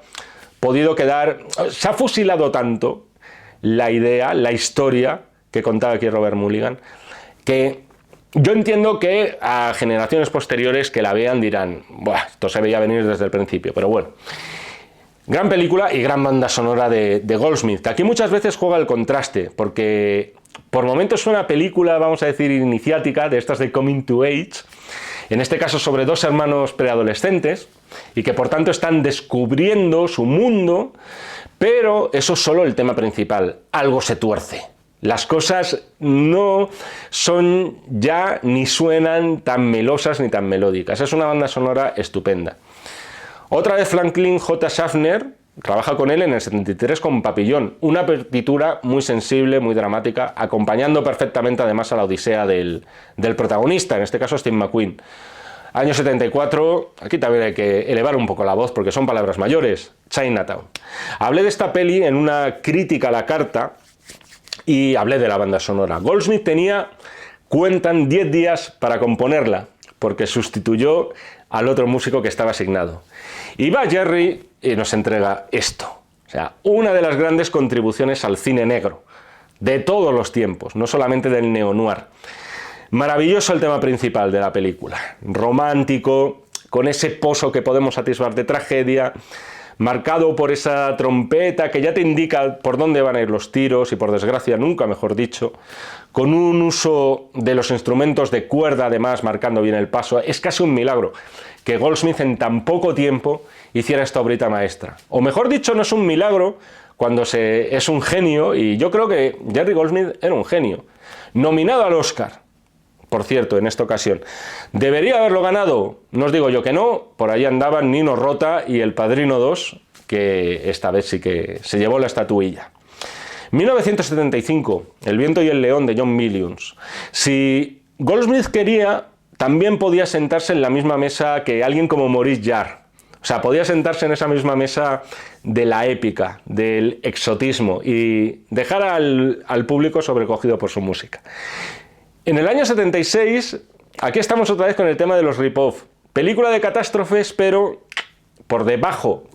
podido quedar, se ha fusilado tanto la idea, la historia que contaba aquí Robert Mulligan, que yo entiendo que a generaciones posteriores que la vean dirán, buah, esto se veía venir desde el principio, pero bueno. Gran película y gran banda sonora de Goldsmith, que aquí muchas veces juega el contraste, porque por momentos es una película, vamos a decir, iniciática, de estas de Coming to Age, en este caso sobre dos hermanos preadolescentes, y que por tanto están descubriendo su mundo, pero eso es solo el tema principal. Algo se tuerce. Las cosas no son ya ni suenan tan melosas ni tan melódicas. Es una banda sonora estupenda. Otra vez Franklin J. Schaffner trabaja con él en el 73 con Papillón, una partitura muy sensible, muy dramática, acompañando perfectamente además a la odisea del protagonista, en este caso Steve McQueen. Año 74, aquí también hay que elevar un poco la voz porque son palabras mayores, Chinatown. Hablé de esta peli en una crítica a la carta y hablé de la banda sonora. Goldsmith cuentan 10 días para componerla, porque sustituyó al otro músico que estaba asignado. Y va Jerry y nos entrega esto. O sea, una de las grandes contribuciones al cine negro, de todos los tiempos, no solamente del neo-noir. Maravilloso el tema principal de la película, romántico, con ese pozo que podemos atisbar de tragedia, marcado por esa trompeta que ya te indica por dónde van a ir los tiros y, por desgracia, nunca mejor dicho, con un uso de los instrumentos de cuerda además marcando bien el paso. Es casi un milagro que Goldsmith en tan poco tiempo hiciera esta obrita maestra. O mejor dicho, no es un milagro cuando es un genio, y yo creo que Jerry Goldsmith era un genio. Nominado al Oscar por cierto, en esta ocasión. ¿Debería haberlo ganado? No os digo yo que no, por ahí andaban Nino Rota y El Padrino 2, que esta vez sí que se llevó la estatuilla. 1975, El viento y el león de John Williams. Si Goldsmith quería, también podía sentarse en la misma mesa que alguien como Maurice Jarre. O sea, podía sentarse en esa misma mesa de la épica, del exotismo y dejar al público sobrecogido por su música. En el año 76, aquí estamos otra vez con el tema de los rip-off. Película de catástrofes, pero por debajo.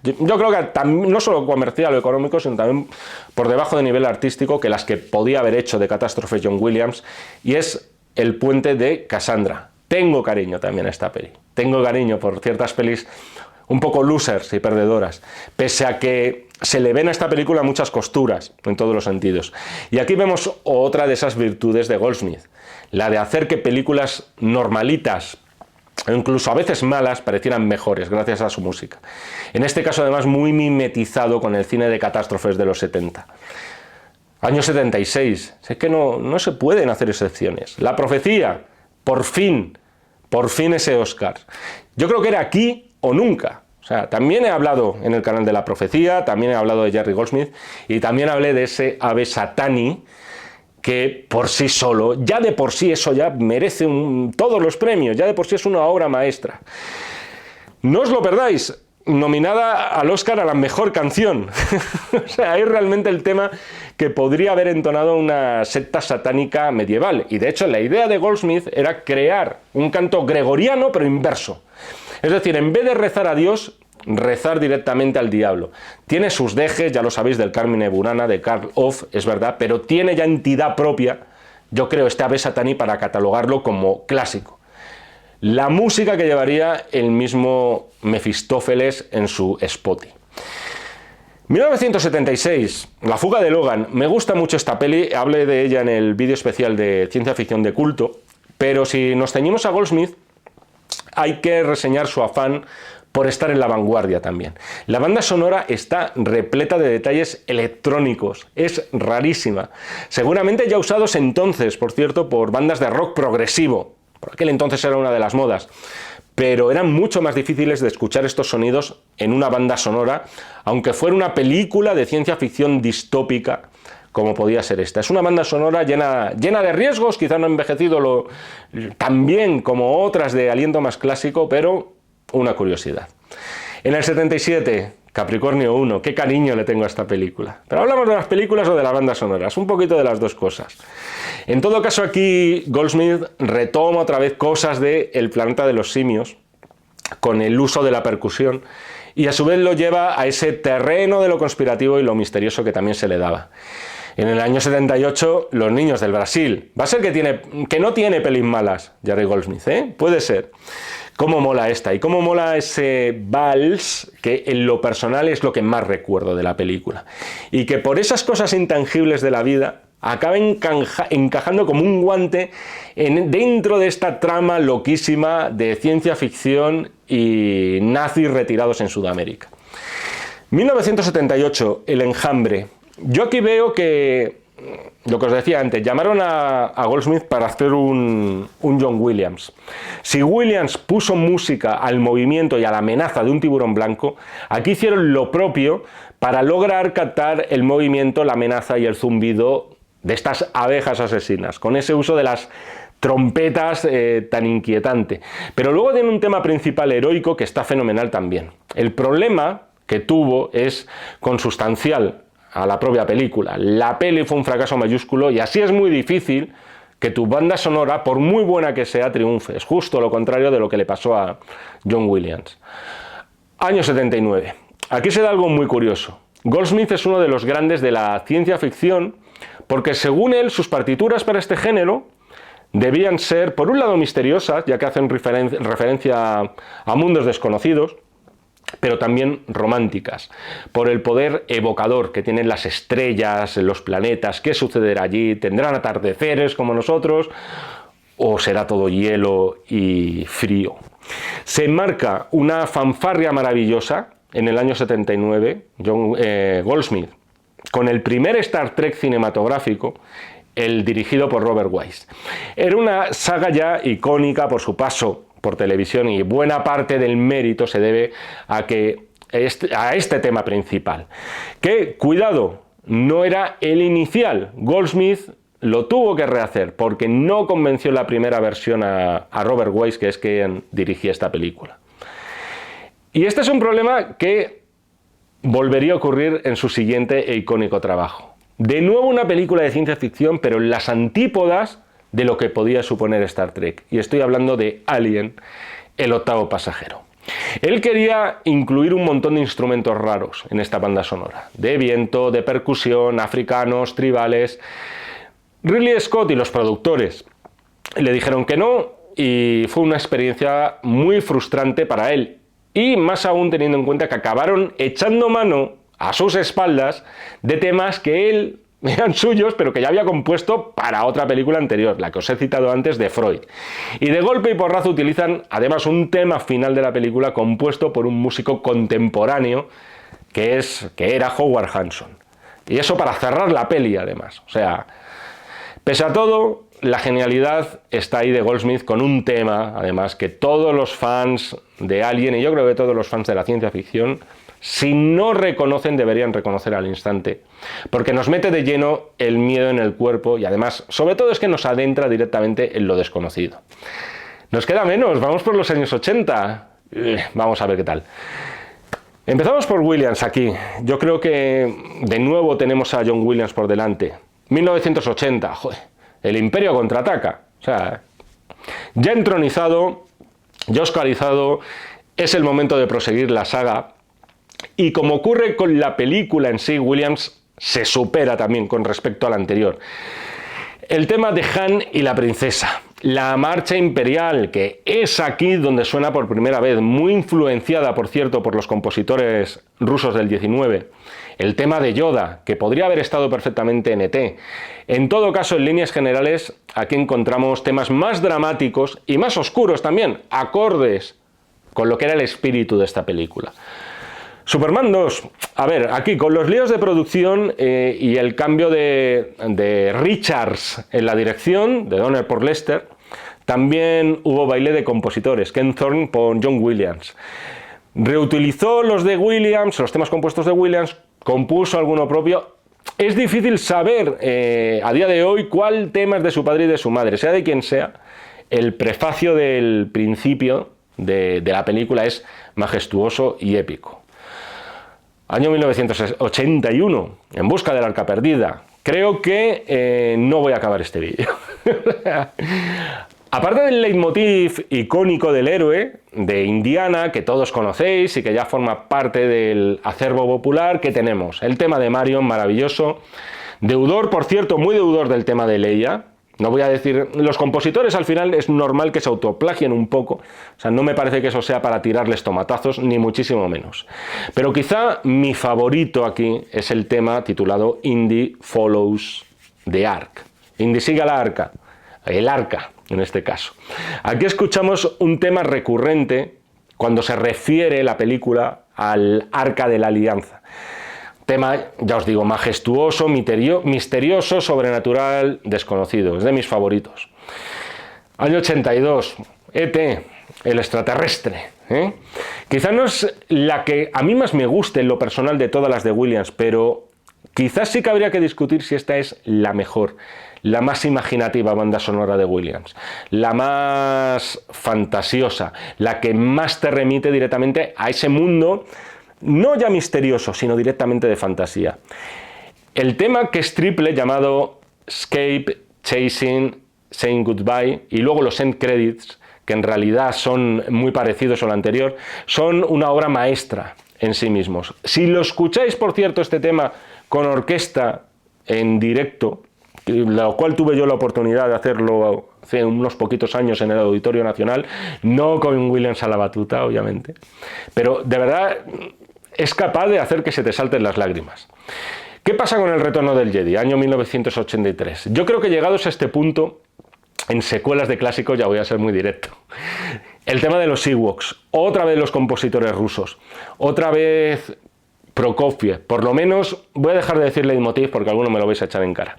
Yo creo que no solo comercial o económico, sino también por debajo de nivel artístico que las que podía haber hecho de catástrofes John Williams, y es El puente de Cassandra. Tengo cariño también a esta peli. Tengo cariño por ciertas pelis un poco losers y perdedoras, pese a que se le ven a esta película muchas costuras en todos los sentidos. Y aquí vemos otra de esas virtudes de Goldsmith, la de hacer que películas normalitas, o incluso a veces malas, parecieran mejores gracias a su música. En este caso, además, muy mimetizado con el cine de catástrofes de los 70. Año 76, es que no se pueden hacer excepciones. La profecía, por fin ese Oscar. Yo creo que era aquí o nunca. O sea, también he hablado en el canal de La Profecía, también he hablado de Jerry Goldsmith y también hablé de ese Ave Satani, que por sí solo, ya de por sí eso ya merece todos los premios, ya de por sí es una obra maestra. No os lo perdáis, nominada al Oscar a la mejor canción. O sea, es realmente el tema que podría haber entonado una secta satánica medieval. Y de hecho la idea de Goldsmith era crear un canto gregoriano pero inverso. Es decir, en vez de rezar a Dios, rezar directamente al diablo. Tiene sus dejes, ya lo sabéis, del Carmine Burana, de Karl Orff, es verdad, pero tiene ya entidad propia, yo creo, este Ave Satani, para catalogarlo como clásico. La música que llevaría el mismo Mefistófeles en su Spotty. 1976, La fuga de Logan. Me gusta mucho esta peli, hablé de ella en el vídeo especial de ciencia ficción de culto, pero si nos ceñimos a Goldsmith, hay que reseñar su afán por estar en la vanguardia también. La banda sonora está repleta de detalles electrónicos, es rarísima. Seguramente ya usados entonces, por cierto, por bandas de rock progresivo. Por aquel entonces era una de las modas. Pero eran mucho más difíciles de escuchar estos sonidos en una banda sonora, aunque fuera una película de ciencia ficción distópica, como podía ser esta. Es una banda sonora llena de riesgos, quizá no ha envejecido tan bien como otras de aliento más clásico, pero una curiosidad. En el 77, Capricornio 1, qué cariño le tengo a esta película. Pero hablamos de las películas o de las bandas sonoras, un poquito de las dos cosas. En todo caso, aquí Goldsmith retoma otra vez cosas de El planeta de los simios, con el uso de la percusión, y a su vez lo lleva a ese terreno de lo conspirativo y lo misterioso que también se le daba. En el año 78, Los niños del Brasil. Va a ser que no tiene pelis malas, Jerry Goldsmith, ¿eh? Puede ser. Cómo mola esta y cómo mola ese vals, que en lo personal es lo que más recuerdo de la película. Y que por esas cosas intangibles de la vida acaba encajando como un guante dentro de esta trama loquísima de ciencia ficción y nazis retirados en Sudamérica. 1978, El enjambre. Yo aquí veo que, lo que os decía antes, llamaron a Goldsmith para hacer un John Williams. Si Williams puso música al movimiento y a la amenaza de un tiburón blanco, aquí hicieron lo propio para lograr captar el movimiento, la amenaza y el zumbido de estas abejas asesinas, con ese uso de las trompetas tan inquietante. Pero luego tiene un tema principal heroico que está fenomenal también. El problema que tuvo es consustancial a la propia película. La peli fue un fracaso mayúsculo y así es muy difícil que tu banda sonora, por muy buena que sea, triunfe. Es justo lo contrario de lo que le pasó a John Williams. Año 79. Aquí se da algo muy curioso. Goldsmith es uno de los grandes de la ciencia ficción porque, según él, sus partituras para este género debían ser, por un lado, misteriosas, ya que hacen referencia a mundos desconocidos, pero también románticas, por el poder evocador que tienen las estrellas, los planetas, qué sucederá allí, tendrán atardeceres como nosotros, o será todo hielo y frío. Se enmarca una fanfarria maravillosa en el año 79, Goldsmith, con el primer Star Trek cinematográfico, el dirigido por Robert Wise. Era una saga ya icónica por su paso por televisión y buena parte del mérito se debe a este tema principal, que, cuidado, no era el inicial. Goldsmith lo tuvo que rehacer porque no convenció la primera versión a Robert Wise, que es quien dirigía esta película. Y este es un problema que volvería a ocurrir en su siguiente e icónico trabajo. De nuevo una película de ciencia ficción, pero en las antípodas de lo que podía suponer Star Trek. Y estoy hablando de Alien, el octavo pasajero. Él quería incluir un montón de instrumentos raros en esta banda sonora, de viento, de percusión, africanos, tribales. Ridley Scott y los productores le dijeron que no y fue una experiencia muy frustrante para él. Y más aún teniendo en cuenta que acabaron echando mano a sus espaldas de temas que él eran suyos, pero que ya había compuesto para otra película anterior, la que os he citado antes, de Freud. Y de golpe y porrazo utilizan además un tema final de la película compuesto por un músico contemporáneo que era Howard Hanson. Y eso para cerrar la peli además. O sea, pese a todo, la genialidad está ahí de Goldsmith con un tema, además, que todos los fans de Alien, y yo creo que todos los fans de la ciencia ficción, si no reconocen, deberían reconocer al instante, porque nos mete de lleno el miedo en el cuerpo y además, sobre todo, es que nos adentra directamente en lo desconocido. Nos queda menos, vamos por los años 80, vamos a ver qué tal. Empezamos por Williams aquí. Yo creo que de nuevo tenemos a John Williams por delante. 1980, joder, el Imperio contraataca. O sea, ya entronizado, ya oscarizado, es el momento de proseguir la saga. Y como ocurre con la película en sí, Williams se supera también con respecto a la anterior. El tema de Han y la princesa, la marcha imperial, que es aquí donde suena por primera vez, muy influenciada, por cierto, por los compositores rusos del 19. El tema de Yoda, que podría haber estado perfectamente en ET. En todo caso, en líneas generales, aquí encontramos temas más dramáticos y más oscuros también, acordes con lo que era el espíritu de esta película. Superman 2, a ver, aquí con los líos de producción y el cambio de Richards en la dirección, de Donner por Lester, también hubo baile de compositores, Ken Thorne por John Williams. Reutilizó los de Williams, los temas compuestos de Williams, compuso alguno propio. Es difícil saber a día de hoy cuál tema es de su padre y de su madre, sea de quien sea. El prefacio del principio de la película es majestuoso y épico. Año 1981, En busca del arca perdida. Creo que no voy a acabar este vídeo. Aparte del leitmotiv icónico del héroe, de Indiana, que todos conocéis y que ya forma parte del acervo popular, ¿qué tenemos? El tema de Marion, maravilloso. Deudor, por cierto, muy deudor del tema de Leia. No voy a decir, los compositores al final es normal que se autoplagien un poco, o sea, no me parece que eso sea para tirarles tomatazos, ni muchísimo menos. Pero quizá mi favorito aquí es el tema titulado Indy Follows the Ark. Indy sigue a la arca, el arca en este caso. Aquí escuchamos un tema recurrente cuando se refiere la película al Arca de la Alianza. Tema, ya os digo, majestuoso, misterioso, sobrenatural, desconocido. Es de mis favoritos. Año 82, E.T., el extraterrestre. Quizá no es la que a mí más me guste en lo personal de todas las de Williams, pero quizás sí que habría que discutir si esta es la mejor, la más imaginativa banda sonora de Williams, la más fantasiosa, la que más te remite directamente a ese mundo, no ya misterioso, sino directamente de fantasía. El tema, que es triple, llamado Escape, Chasing, Saying Goodbye, y luego los end credits, que en realidad son muy parecidos a lo anterior, son una obra maestra en sí mismos. Si lo escucháis, por cierto, este tema con orquesta en directo, lo cual tuve yo la oportunidad de hacerlo hace unos poquitos años en el Auditorio Nacional, no con Williams a la batuta, obviamente, pero de verdad es capaz de hacer que se te salten las lágrimas. ¿Qué pasa con El retorno del Jedi? Año 1983. Yo creo que llegados a este punto, en secuelas de clásicos, ya voy a ser muy directo. El tema de los Ewoks, otra vez los compositores rusos, otra vez Prokofiev, por lo menos, voy a dejar de decir leitmotiv porque alguno me lo vais a echar en cara,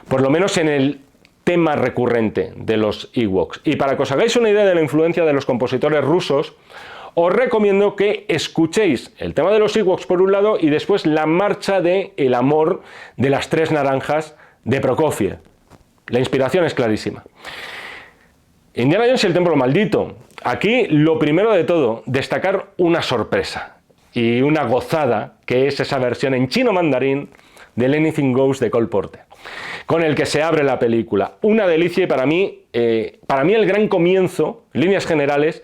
por lo menos en el tema recurrente de los Ewoks. Y para que os hagáis una idea de la influencia de los compositores rusos, os recomiendo que escuchéis el tema de los Ewoks por un lado y después la marcha de El amor de las tres naranjas de Prokofiev. La inspiración es clarísima. Indiana Jones y el templo maldito. Aquí lo primero de todo, destacar una sorpresa y una gozada, que es esa versión en chino mandarín del Anything Goes de Cole Porter, con el que se abre la película. Una delicia y para mí el gran comienzo, en líneas generales,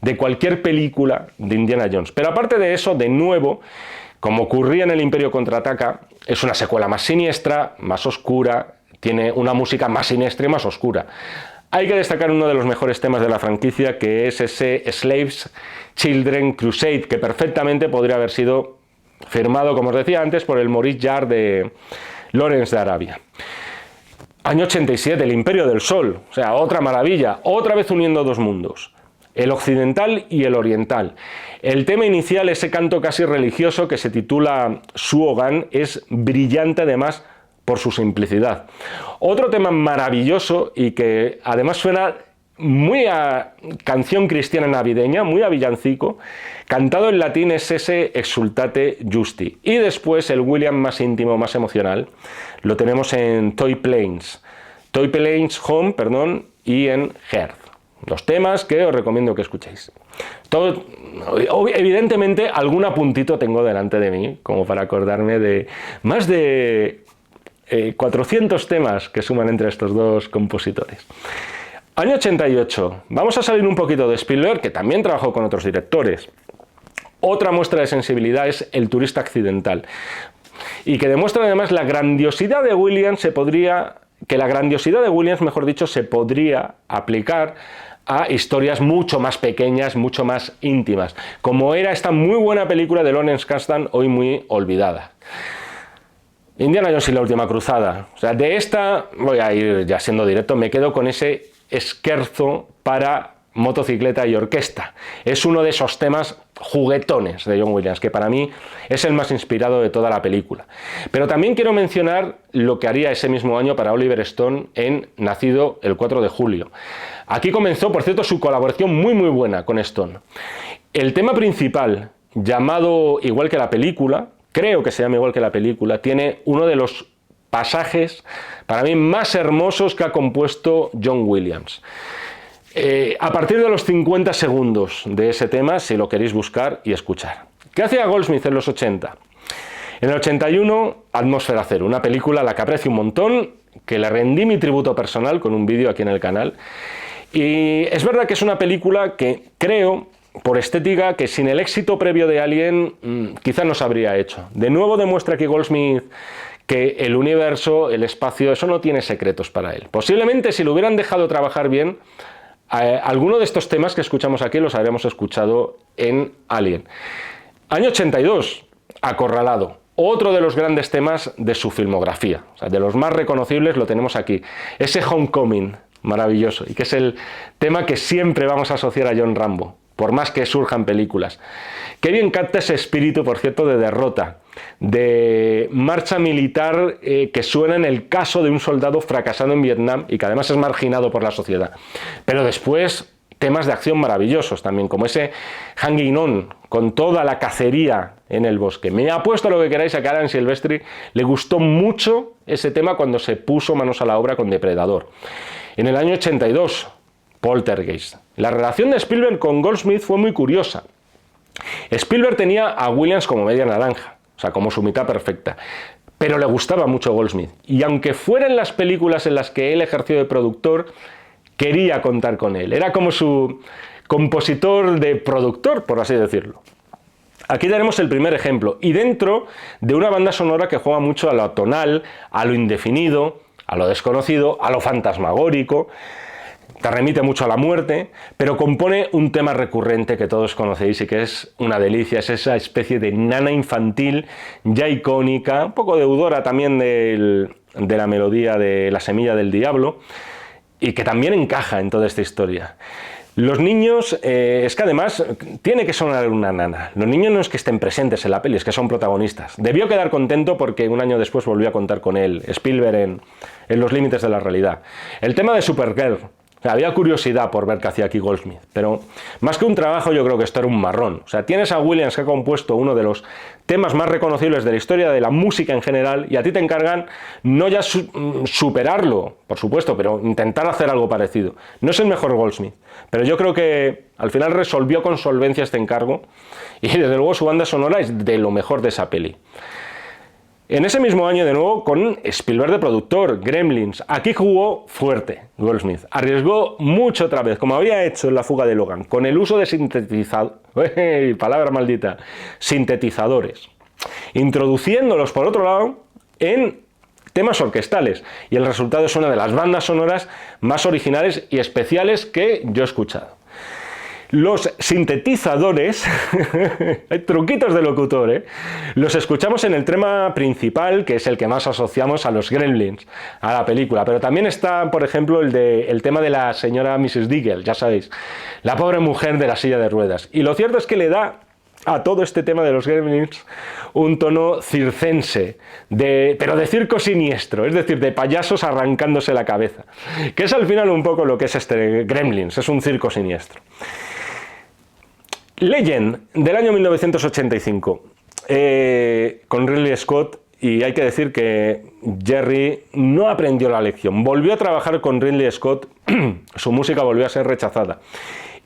de cualquier película de Indiana Jones. Pero aparte de eso, de nuevo, como ocurría en El Imperio Contraataca, es una secuela más siniestra, más oscura, tiene una música más siniestra y más oscura. Hay que destacar uno de los mejores temas de la franquicia, que es ese Slaves Children Crusade, que perfectamente podría haber sido firmado, como os decía antes, por el Maurice Jarre de Lawrence de Arabia. Año 87, El Imperio del Sol, o sea, otra maravilla, otra vez uniendo dos mundos, el occidental y el oriental. El tema inicial, ese canto casi religioso que se titula Suogan, es brillante además por su simplicidad. Otro tema maravilloso y que además suena muy a canción cristiana navideña, muy a villancico, cantado en latín, es ese Exultate Justi. Y después el William más íntimo, más emocional, lo tenemos en Toy Planes Home, y en Hearth. Dos temas que os recomiendo que escuchéis. Todo, evidentemente, algún apuntito tengo delante de mí, como para acordarme de más de 400 temas que suman entre estos dos compositores. Año 88. Vamos a salir un poquito de Spielberg, que también trabajó con otros directores. Otra muestra de sensibilidad es El turista accidental, y que demuestra además la grandiosidad de Williams, se podría aplicar a historias mucho más pequeñas, mucho más íntimas, como era esta muy buena película de Lawrence Kasdan, hoy muy olvidada. Indiana Jones y la última cruzada. O sea, de esta, voy a ir ya siendo directo, me quedo con ese scherzo para motocicleta y orquesta. Es uno de esos temas juguetones de John Williams, que para mí es el más inspirado de toda la película. Pero también quiero mencionar lo que haría ese mismo año para Oliver Stone en Nacido el 4 de julio. Aquí comenzó, por cierto, su colaboración muy buena con Stone. El tema principal, llamado igual que la película, creo que se llama igual que la película, tiene uno de los pasajes para mí más hermosos que ha compuesto John Williams. A partir de los 50 segundos de ese tema, si lo queréis buscar y escuchar. ¿Qué hacía Goldsmith en los 80? En el 81, Atmósfera Cero, una película a la que aprecio un montón, que le rendí mi tributo personal con un vídeo aquí en el canal. Y es verdad que es una película que creo, por estética, que sin el éxito previo de Alien quizá no se habría hecho. De nuevo demuestra aquí Goldsmith que el universo, el espacio, eso no tiene secretos para él. Posiblemente si lo hubieran dejado trabajar bien, alguno de estos temas que escuchamos aquí los habríamos escuchado en Alien. Año 82, Acorralado. Otro de los grandes temas de su filmografía. O sea, de los más reconocibles lo tenemos aquí. Ese Homecoming maravilloso, y que es el tema que siempre vamos a asociar a John Rambo, por más que surjan películas. Qué bien capta ese espíritu, por cierto, de derrota, de marcha militar que suena en el caso de un soldado fracasado en Vietnam y que además es marginado por la sociedad. Pero después, temas de acción maravillosos también, como ese Hanging On, con toda la cacería en el bosque. Me apuesto a lo que queráis a que Alan Silvestri le gustó mucho ese tema cuando se puso manos a la obra con Depredador. En el año 82, Poltergeist. La relación de Spielberg con Goldsmith fue muy curiosa. Spielberg tenía a Williams como media naranja, o sea, como su mitad perfecta, pero le gustaba mucho Goldsmith. Y aunque fueran las películas en las que él ejerció de productor, quería contar con él. Era como su compositor de productor, por así decirlo. Aquí tenemos el primer ejemplo, y dentro de una banda sonora que juega mucho a lo atonal, a lo indefinido, a lo desconocido, a lo fantasmagórico. Te remite mucho a la muerte, pero compone un tema recurrente que todos conocéis y que es una delicia, es esa especie de nana infantil ya icónica, un poco deudora también de la melodía de La semilla del diablo, y que también encaja en toda esta historia. Los niños, es que además tiene que sonar una nana. Los niños no es que estén presentes en la peli, es que son protagonistas. Debió quedar contento porque un año después volvió a contar con él, Spielberg, en Los límites de la realidad. El tema de Supergirl. Había curiosidad por ver qué hacía aquí Goldsmith, pero más que un trabajo yo creo que esto era un marrón. O sea, tienes a Williams que ha compuesto uno de los temas más reconocibles de la historia de la música en general y a ti te encargan no ya superarlo, por supuesto, pero intentar hacer algo parecido. No es el mejor Goldsmith, pero yo creo que al final resolvió con solvencia este encargo y desde luego su banda sonora es de lo mejor de esa peli. En ese mismo año, de nuevo, con Spielberg de productor, Gremlins. Aquí jugó fuerte Goldsmith. Arriesgó mucho otra vez, como había hecho en La fuga de Logan, con el uso de sintetizadores, palabra maldita, sintetizadores, introduciéndolos, por otro lado, en temas orquestales. Y el resultado es una de las bandas sonoras más originales y especiales que yo he escuchado. Los sintetizadores, hay truquitos de locutor, los escuchamos en el tema principal, que es el que más asociamos a los Gremlins, a la película, pero también está, por ejemplo, el tema de la señora Mrs. Diggle, ya sabéis, la pobre mujer de la silla de ruedas. Y lo cierto es que le da a todo este tema de los Gremlins un tono circense, pero de circo siniestro, es decir, de payasos arrancándose la cabeza, que es al final un poco lo que es este Gremlins, es un circo siniestro. Legend, del año 1985, con Ridley Scott, y hay que decir que Jerry no aprendió la lección. Volvió a trabajar con Ridley Scott, su música volvió a ser rechazada,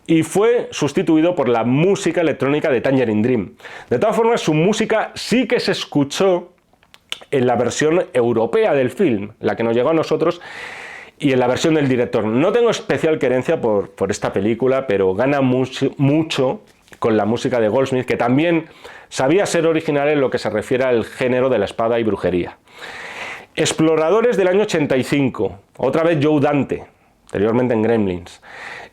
y fue sustituido por la música electrónica de Tangerine Dream. De todas formas, su música sí que se escuchó en la versión europea del film, la que nos llegó a nosotros, y en la versión del director. No tengo especial querencia por esta película, pero gana mucho con la música de Goldsmith, que también sabía ser original en lo que se refiere al género de la espada y brujería. Exploradores, del año 85, otra vez Joe Dante, anteriormente en Gremlins.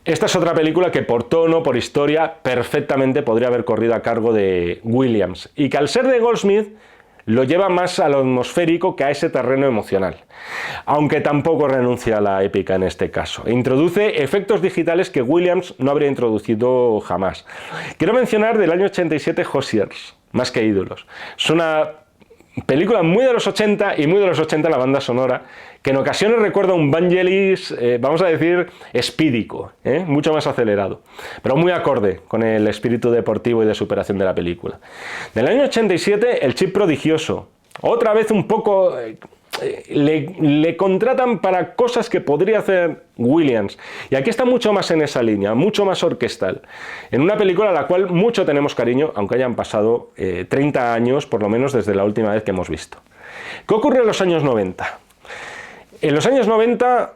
Esta es otra película que por tono, por historia, perfectamente podría haber corrido a cargo de Williams, y que al ser de Goldsmith lo lleva más a lo atmosférico que a ese terreno emocional, aunque tampoco renuncia a la épica en este caso. Introduce efectos digitales que Williams no habría introducido jamás. Quiero mencionar del año 87 Hoziers, Más que ídolos. Es una película muy de los 80 y muy de los 80 la banda sonora, que en ocasiones recuerda a un Vangelis, vamos a decir, espídico, mucho más acelerado, pero muy acorde con el espíritu deportivo y de superación de la película. Del año 87, El Chip prodigioso. Otra vez un poco le contratan para cosas que podría hacer Williams, y aquí está mucho más en esa línea, mucho más orquestal, en una película a la cual mucho tenemos cariño, aunque hayan pasado 30 años por lo menos desde la última vez que hemos visto. ¿Qué ocurre en los años 90? En los años 90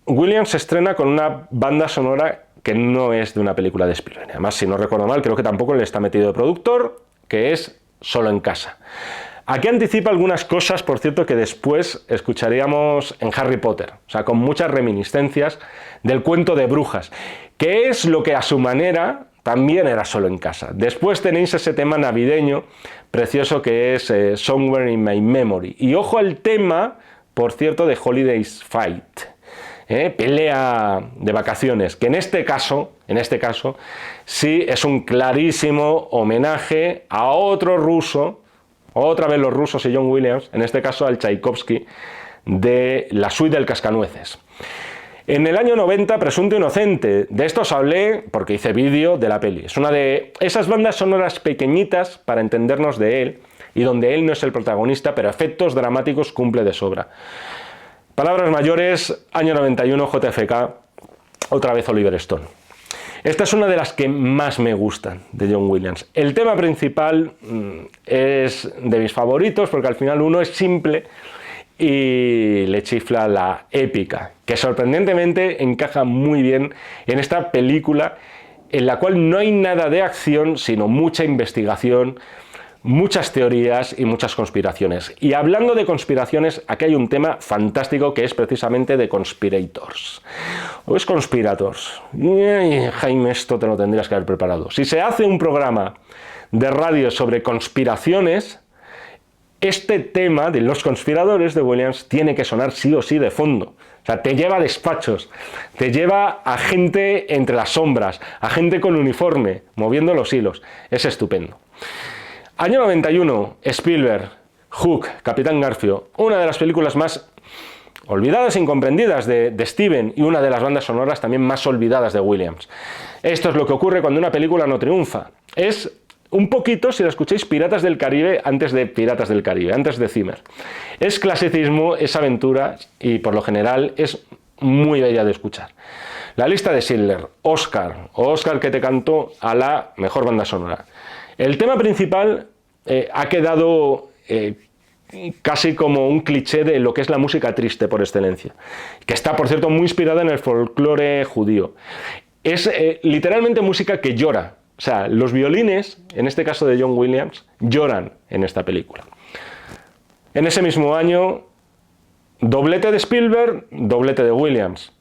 Williams se estrena con una banda sonora que no es de una película de Spielberg. Además, si no recuerdo mal, creo que tampoco le está metido de productor, que es Solo en casa. Aquí anticipa algunas cosas, por cierto, que después escucharíamos en Harry Potter, o sea, con muchas reminiscencias del cuento de brujas, que es lo que a su manera también era Solo en casa. Después tenéis ese tema navideño precioso que es Somewhere in My Memory. Y ojo al tema, por cierto, de Holiday's Fight, pelea de vacaciones, que en este caso sí es un clarísimo homenaje a otro ruso, otra vez los rusos y John Williams, en este caso al Tchaikovsky de La suite del Cascanueces. En el año 90, Presunto inocente, de esto os hablé porque hice vídeo de la peli. Es una de esas bandas sonoras pequeñitas para entendernos de él, y donde él no es el protagonista, pero efectos dramáticos cumple de sobra. Palabras mayores, año 91, JFK, otra vez Oliver Stone. Esta es una de las que más me gustan de John Williams. El tema principal es de mis favoritos porque al final uno es simple y le chifla la épica, que sorprendentemente encaja muy bien en esta película en la cual no hay nada de acción, sino mucha investigación, muchas teorías y muchas conspiraciones. Y hablando de conspiraciones, aquí hay un tema fantástico que es precisamente de Conspirators. ¿O es Conspirators? Jaime, esto te lo tendrías que haber preparado. Si se hace un programa de radio sobre conspiraciones, este tema de Los conspiradores de Williams tiene que sonar sí o sí de fondo. O sea, te lleva a despachos, te lleva a gente entre las sombras, a gente con uniforme, moviendo los hilos. Es estupendo. Año 91, Spielberg, Hook, Capitán Garfio, una de las películas más olvidadas e incomprendidas de Steven y una de las bandas sonoras también más olvidadas de Williams. Esto es lo que ocurre cuando una película no triunfa. Es un poquito, si la escucháis, Piratas del Caribe antes de Piratas del Caribe, antes de Zimmer. Es clasicismo, es aventura y por lo general es muy bella de escuchar. La lista de Schindler, Oscar que te cantó a la mejor banda sonora. El tema principal ha quedado casi como un cliché de lo que es la música triste por excelencia, que está, por cierto, muy inspirada en el folclore judío. Es literalmente música que llora. O sea, los violines, en este caso de John Williams, lloran en esta película. En ese mismo año, doblete de Spielberg, doblete de Williams.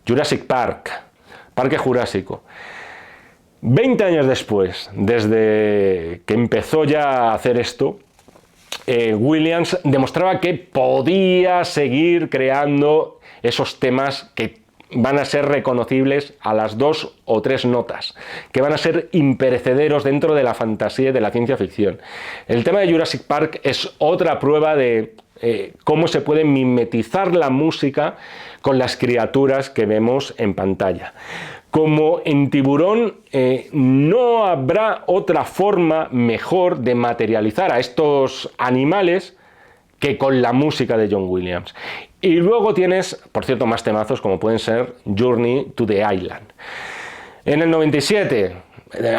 Jurassic Park, Parque Jurásico. 20 años después, desde que empezó ya a hacer esto, Williams demostraba que podía seguir creando esos temas que van a ser reconocibles a las 2 o 3 notas, que van a ser imperecederos dentro de la fantasía y de la ciencia ficción. El tema de Jurassic Park es otra prueba de cómo se puede mimetizar la música con las criaturas que vemos en pantalla. Como en Tiburón, no habrá otra forma mejor de materializar a estos animales que con la música de John Williams. Y luego tienes, por cierto, más temazos como pueden ser Journey to the Island. En el 97,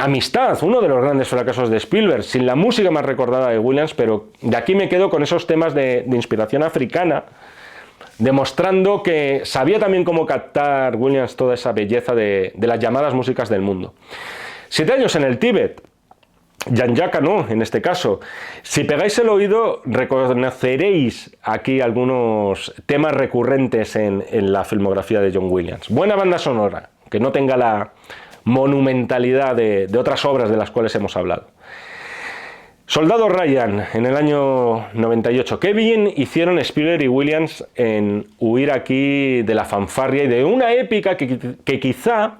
Amistad, uno de los grandes fracasos de Spielberg, sin la música más recordada de Williams, pero de aquí me quedo con esos temas de inspiración africana, demostrando que sabía también cómo captar Williams toda esa belleza de las llamadas músicas del mundo. 7 años en el Tíbet, Jean-Jacques no, en este caso. Si pegáis el oído, reconoceréis aquí algunos temas recurrentes en la filmografía de John Williams. Buena banda sonora, que no tenga la monumentalidad de otras obras de las cuales hemos hablado. Soldado Ryan, en el año 98. Qué bien hicieron Spielberg y Williams en huir aquí de la fanfarria y de una épica que quizá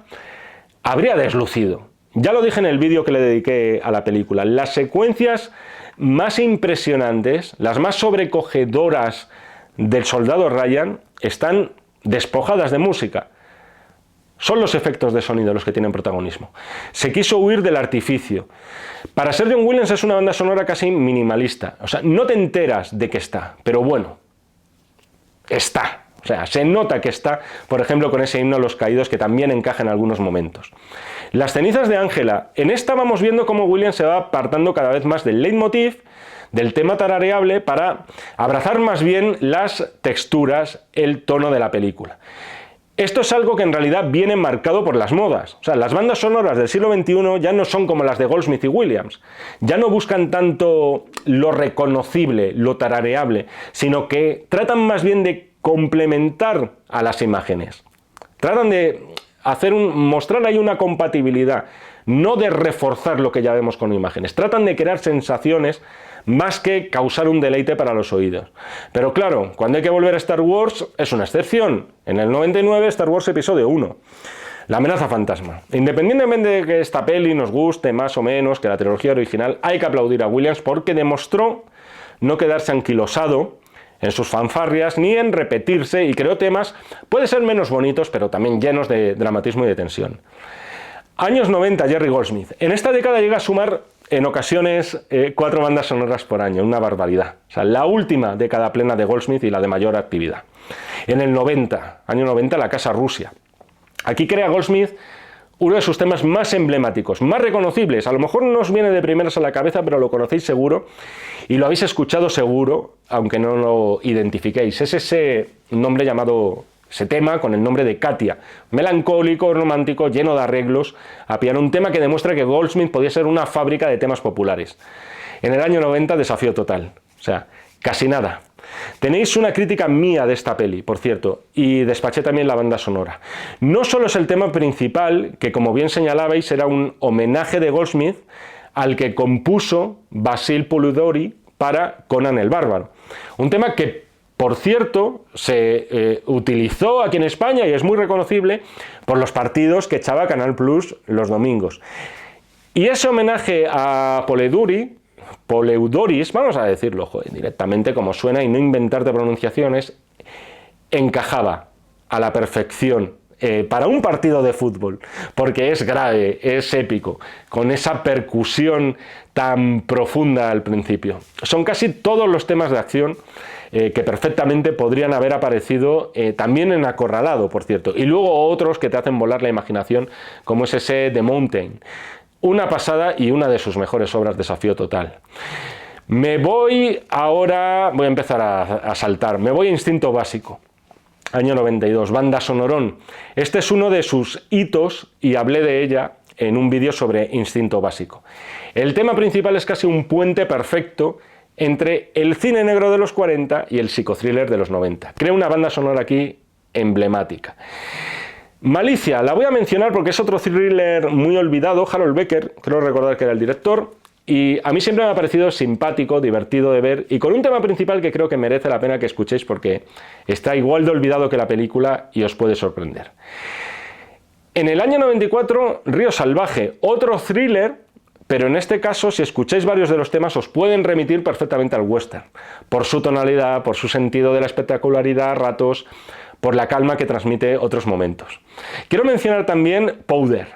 habría deslucido. Ya lo dije en el vídeo que le dediqué a la película. Las secuencias más impresionantes, las más sobrecogedoras del Soldado Ryan están despojadas de música. Son los efectos de sonido los que tienen protagonismo. Se quiso huir del artificio. Para ser John Williams es una banda sonora casi minimalista. O sea, no te enteras de que está, pero bueno, está. O sea, se nota que está, por ejemplo, con ese himno a los caídos que también encaja en algunos momentos. Las cenizas de Ángela. En esta vamos viendo cómo Williams se va apartando cada vez más del leitmotiv, del tema tarareable, para abrazar más bien las texturas, el tono de la película. Esto es algo que en realidad viene marcado por las modas. O sea, las bandas sonoras del siglo XXI ya no son como las de Goldsmith y Williams. Ya no buscan tanto lo reconocible, lo tarareable, sino que tratan más bien de complementar a las imágenes. Tratan de mostrar ahí una compatibilidad, no de reforzar lo que ya vemos con imágenes. Tratan de crear sensaciones más que causar un deleite para los oídos. Pero claro, cuando hay que volver a Star Wars es una excepción. En el 99, Star Wars Episodio 1. La amenaza fantasma. Independientemente de que esta peli nos guste más o menos que la trilogía original, hay que aplaudir a Williams porque demostró no quedarse anquilosado en sus fanfarrias ni en repetirse y creó temas, puede ser menos bonitos, pero también llenos de dramatismo y de tensión. Años 90, Jerry Goldsmith. En esta década llega a sumar en ocasiones 4 bandas sonoras por año, una barbaridad. O sea, la última década plena de Goldsmith y la de mayor actividad. En el 90, año 90, La Casa Rusia. Aquí crea Goldsmith uno de sus temas más emblemáticos, más reconocibles. A lo mejor no os viene de primeras a la cabeza, pero lo conocéis seguro y lo habéis escuchado seguro, aunque no lo identifiquéis. Es ese nombre llamado, ese tema con el nombre de Katia, melancólico, romántico, lleno de arreglos a piano, un tema que demuestra que Goldsmith podía ser una fábrica de temas populares. En el año 90, desafío total, o sea, casi nada. Tenéis una crítica mía de esta peli, por cierto, y despaché también la banda sonora. No solo es el tema principal, que como bien señalabais era un homenaje de Goldsmith al que compuso Basil Polidori para Conan el Bárbaro. Un tema que, por cierto, se utilizó aquí en España y es muy reconocible por los partidos que echaba Canal Plus los domingos. Y ese homenaje a Poleudoris, vamos a decirlo directamente como suena y no inventarte pronunciaciones, encajaba a la perfección para un partido de fútbol, porque es grave, es épico, con esa percusión tan profunda al principio. Son casi todos los temas de acción que perfectamente podrían haber aparecido también en Acorralado, por cierto, y luego otros que te hacen volar la imaginación, como es ese The Mountain. Una pasada y una de sus mejores obras, Desafío Total. Voy a empezar a saltar, me voy a Instinto Básico. Año 92, banda sonorón. Este es uno de sus hitos y hablé de ella en un vídeo sobre Instinto Básico. El tema principal es casi un puente perfecto entre el cine negro de los 40 y el psicothriller de los 90. Crea una banda sonora aquí emblemática. Malicia, la voy a mencionar porque es otro thriller muy olvidado. Harold Becker, creo recordar que era el director, y a mí siempre me ha parecido simpático, divertido de ver, y con un tema principal que creo que merece la pena que escuchéis porque está igual de olvidado que la película y os puede sorprender. En el año 94, Río Salvaje, otro thriller, pero en este caso, si escucháis varios de los temas, os pueden remitir perfectamente al western, por su tonalidad, por su sentido de la espectacularidad a ratos, por la calma que transmite otros momentos. Quiero mencionar también Powder,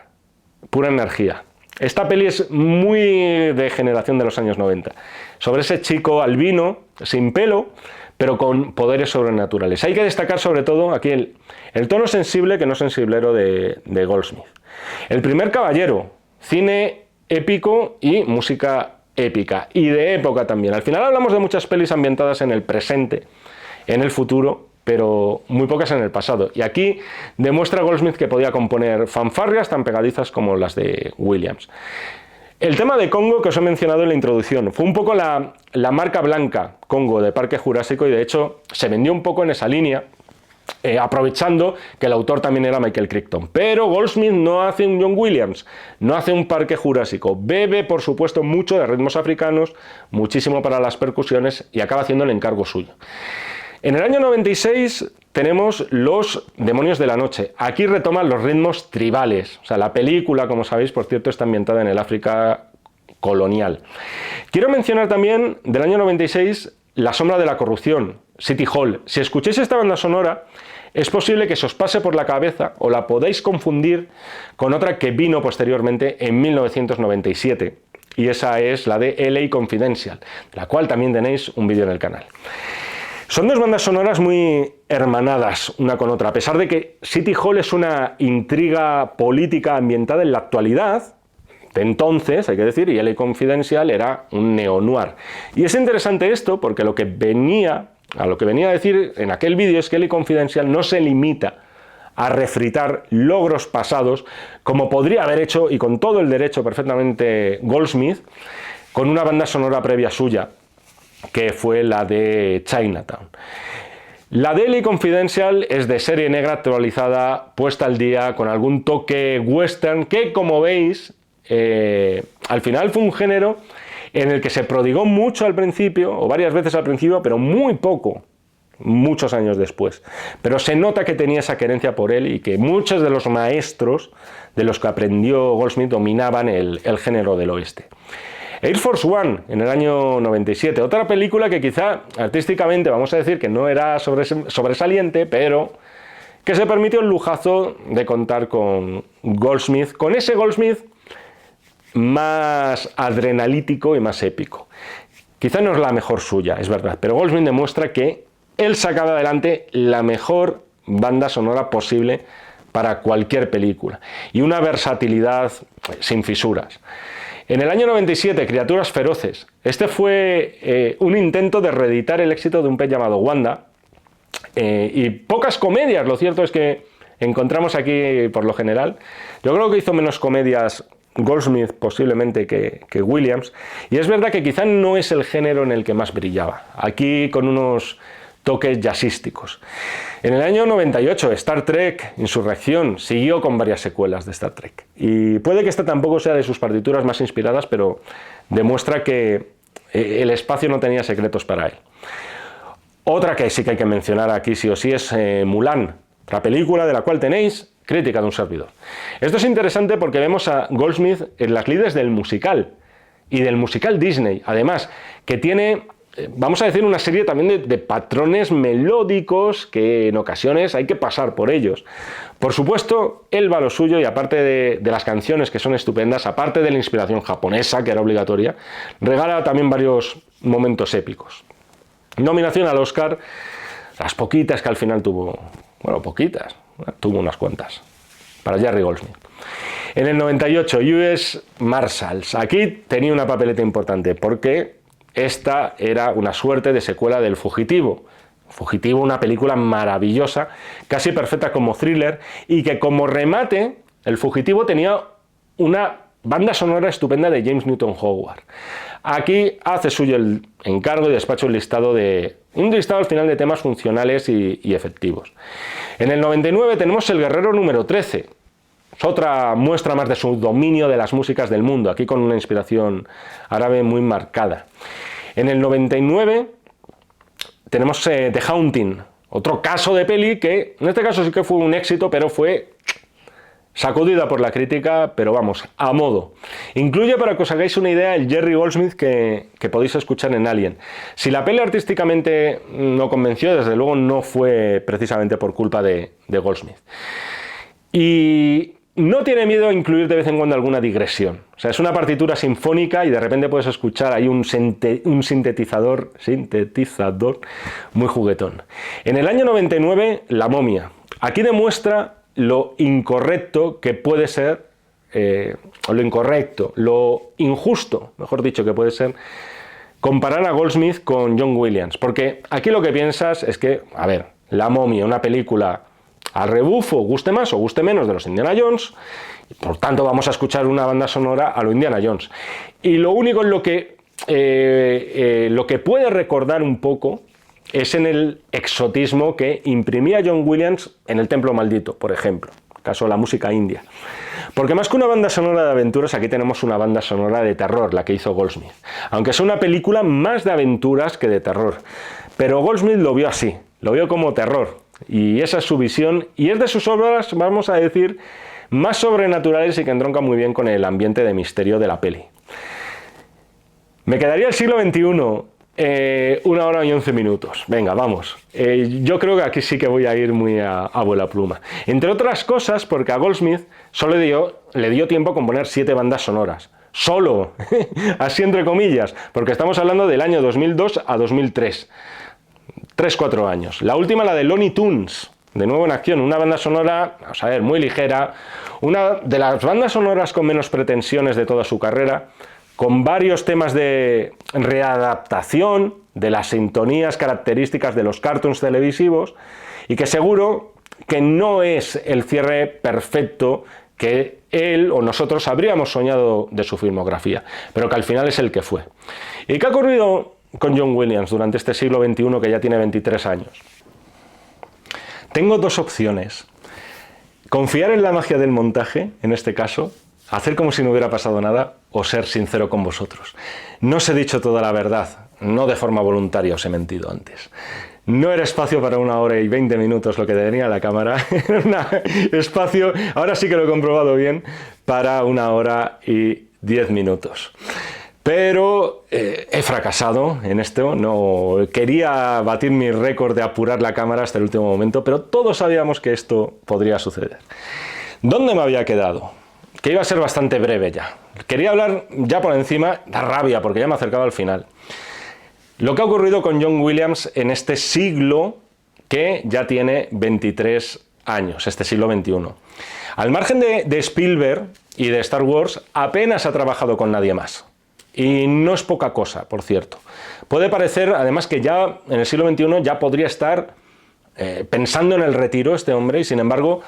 Pura Energía. Esta peli es muy de generación de los años 90, sobre ese chico albino, sin pelo, pero con poderes sobrenaturales. Hay que destacar sobre todo aquí el tono sensible, que no sensiblero, de Goldsmith. El primer caballero, cine épico y música épica, y de época también. Al final hablamos de muchas pelis ambientadas en el presente, en el futuro, pero muy pocas en el pasado. Y aquí demuestra Goldsmith que podía componer fanfarrias tan pegadizas como las de Williams. El tema de Congo que os he mencionado en la introducción fue un poco la marca blanca Congo de Parque Jurásico, y de hecho se vendió un poco en esa línea, aprovechando que el autor también era Michael Crichton. Pero Goldsmith no hace un John Williams, no hace un Parque Jurásico, bebe por supuesto mucho de ritmos africanos, muchísimo para las percusiones, y acaba haciendo el encargo suyo. En el año 96 tenemos Los Demonios de la Noche. Aquí retoman los ritmos tribales. O sea, la película, como sabéis, por cierto, está ambientada en el África colonial. Quiero mencionar también del año 96 La Sombra de la Corrupción, City Hall. Si escucháis esta banda sonora, es posible que se os pase por la cabeza o la podáis confundir con otra que vino posteriormente en 1997. Y esa es la de LA Confidential, de la cual también tenéis un vídeo en el canal. Son dos bandas sonoras muy hermanadas una con otra, a pesar de que City Hall es una intriga política ambientada en la actualidad de entonces, hay que decir, y LA Confidential era un neo-noir. Y es interesante esto porque a lo que venía a decir en aquel vídeo es que LA Confidential no se limita a refritar logros pasados, como podría haber hecho, y con todo el derecho perfectamente, Goldsmith, con una banda sonora previa suya, que fue la de Chinatown. La de LA Confidential es de serie negra actualizada, puesta al día, con algún toque western, que como veis, al final fue un género en el que se prodigó mucho al principio, o varias veces al principio, pero muy poco, muchos años después. Pero se nota que tenía esa querencia por él y que muchos de los maestros de los que aprendió Goldsmith dominaban el género del oeste. Air Force One, en el año 97, otra película que quizá artísticamente vamos a decir que no era sobresaliente, pero que se permitió el lujazo de contar con Goldsmith, con ese Goldsmith más adrenalítico y más épico. Quizá no es la mejor suya, es verdad, pero Goldsmith demuestra que él sacaba adelante la mejor banda sonora posible para cualquier película y una versatilidad sin fisuras. En el año 97, Criaturas Feroces. Este fue un intento de reeditar el éxito de un pez llamado Wanda, y pocas comedias, lo cierto es que encontramos aquí por lo general. Yo creo que hizo menos comedias Goldsmith posiblemente que Williams, y es verdad que quizá no es el género en el que más brillaba, aquí con unos toques jazzísticos. En el año 98, Star Trek Insurrección siguió con varias secuelas de Star Trek, y puede que esta tampoco sea de sus partituras más inspiradas, pero demuestra que el espacio no tenía secretos para él. Otra que sí que hay que mencionar aquí sí o sí es Mulan, la película de la cual tenéis crítica de un servidor. Esto es interesante porque vemos a Goldsmith en las lides del musical y del musical Disney, además, que tiene, vamos a decir, una serie también de patrones melódicos que en ocasiones hay que pasar por ellos. Por supuesto, él va a lo suyo y aparte de las canciones que son estupendas, aparte de la inspiración japonesa, que era obligatoria, regala también varios momentos épicos. Nominación al Oscar, las poquitas que al final tuvo, bueno, poquitas, tuvo unas cuantas, para Jerry Goldsmith. En el 98, US Marshals. Aquí tenía una papeleta importante porque esta era una suerte de secuela del Fugitivo. Fugitivo, una película maravillosa, casi perfecta como thriller, y que como remate, el Fugitivo tenía una banda sonora estupenda de James Newton Howard. Aquí hace suyo el encargo y despacho un listado al final de temas funcionales y efectivos. En el 99 tenemos El Guerrero número 13. Es otra muestra más de su dominio de las músicas del mundo, aquí con una inspiración árabe muy marcada. En el 99 tenemos The Haunting, otro caso de peli que en este caso sí que fue un éxito, pero fue sacudida por la crítica, pero vamos, a modo. Incluye, para que os hagáis una idea, el Jerry Goldsmith que podéis escuchar en Alien. Si la peli artísticamente no convenció, desde luego no fue precisamente por culpa de Goldsmith. Y no tiene miedo a incluir de vez en cuando alguna digresión. O sea, es una partitura sinfónica y de repente puedes escuchar ahí un sintetizador muy juguetón. En el año 99, La momia. Aquí demuestra lo incorrecto que puede ser, lo injusto, mejor dicho, que puede ser comparar a Goldsmith con John Williams. Porque aquí lo que piensas es que, a ver, La momia, una película al rebufo, guste más o guste menos de los Indiana Jones, por tanto vamos a escuchar una banda sonora a lo Indiana Jones. Y lo único en lo que puede recordar un poco es en el exotismo que imprimía John Williams en El Templo Maldito, por ejemplo, caso de la música india. Porque más que una banda sonora de aventuras, aquí tenemos una banda sonora de terror, la que hizo Goldsmith. Aunque es una película más de aventuras que de terror. Pero Goldsmith lo vio así, lo vio como terror. Y esa es su visión, y es de sus obras, vamos a decir, más sobrenaturales y que entronca muy bien con el ambiente de misterio de la peli. Me quedaría el siglo XXI. 1 hora y 11 minutos. Venga, vamos. Yo creo que aquí sí que voy a ir muy a vuela pluma. Entre otras cosas, porque a Goldsmith solo le dio tiempo a componer 7 bandas sonoras. Solo. Así entre comillas. Porque estamos hablando del año 2002 a 2003. 3-4 años. La última, la de Looney Tunes. De nuevo en acción. Una banda sonora, vamos a ver, muy ligera. Una de las bandas sonoras con menos pretensiones de toda su carrera, con varios temas de readaptación de las sintonías características de los cartoons televisivos, y que seguro que no es el cierre perfecto que él o nosotros habríamos soñado de su filmografía, pero que al final es el que fue. ¿Y qué ha ocurrido con John Williams durante este siglo XXI, que ya tiene 23 años? Tengo 2 opciones. Confiar en la magia del montaje, en este caso, hacer como si no hubiera pasado nada, o ser sincero con vosotros. No os he dicho toda la verdad, no de forma voluntaria, os he mentido antes. No era espacio para 1 hora y 20 minutos lo que tenía la cámara, era espacio, ahora sí que lo he comprobado bien, para 1 hora y 10 minutos. Pero he fracasado en esto, no quería batir mi récord de apurar la cámara hasta el último momento, pero todos sabíamos que esto podría suceder. ¿Dónde me había quedado? Que iba a ser bastante breve ya. Quería hablar ya por encima, da rabia porque ya me acercaba al final. Lo que ha ocurrido con John Williams en este siglo que ya tiene 23 años, este siglo XXI. Al margen de Spielberg y de Star Wars, apenas ha trabajado con nadie más. Y no es poca cosa, por cierto. Puede parecer, además, que ya en el siglo XXI ya podría estar pensando en el retiro este hombre, y sin embargo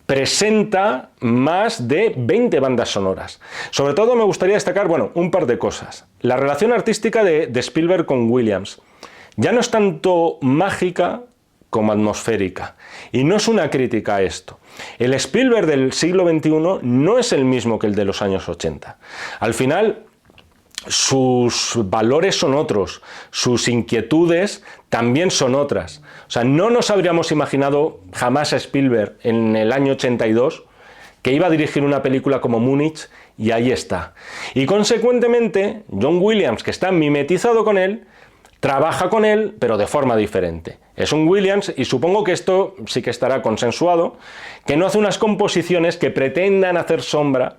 presenta más de 20 bandas sonoras. Sobre todo me gustaría destacar, bueno, un par de cosas. La relación artística de Spielberg con Williams ya no es tanto mágica como atmosférica. Y no es una crítica a esto. El Spielberg del siglo XXI no es el mismo que el de los años 80. Al final, sus valores son otros, sus inquietudes también son otras. O sea, no nos habríamos imaginado jamás a Spielberg en el año 82 que iba a dirigir una película como Múnich, y ahí está. Y consecuentemente, John Williams, que está mimetizado con él, trabaja con él, pero de forma diferente. Es un Williams, y supongo que esto sí que estará consensuado, que no hace unas composiciones que pretendan hacer sombra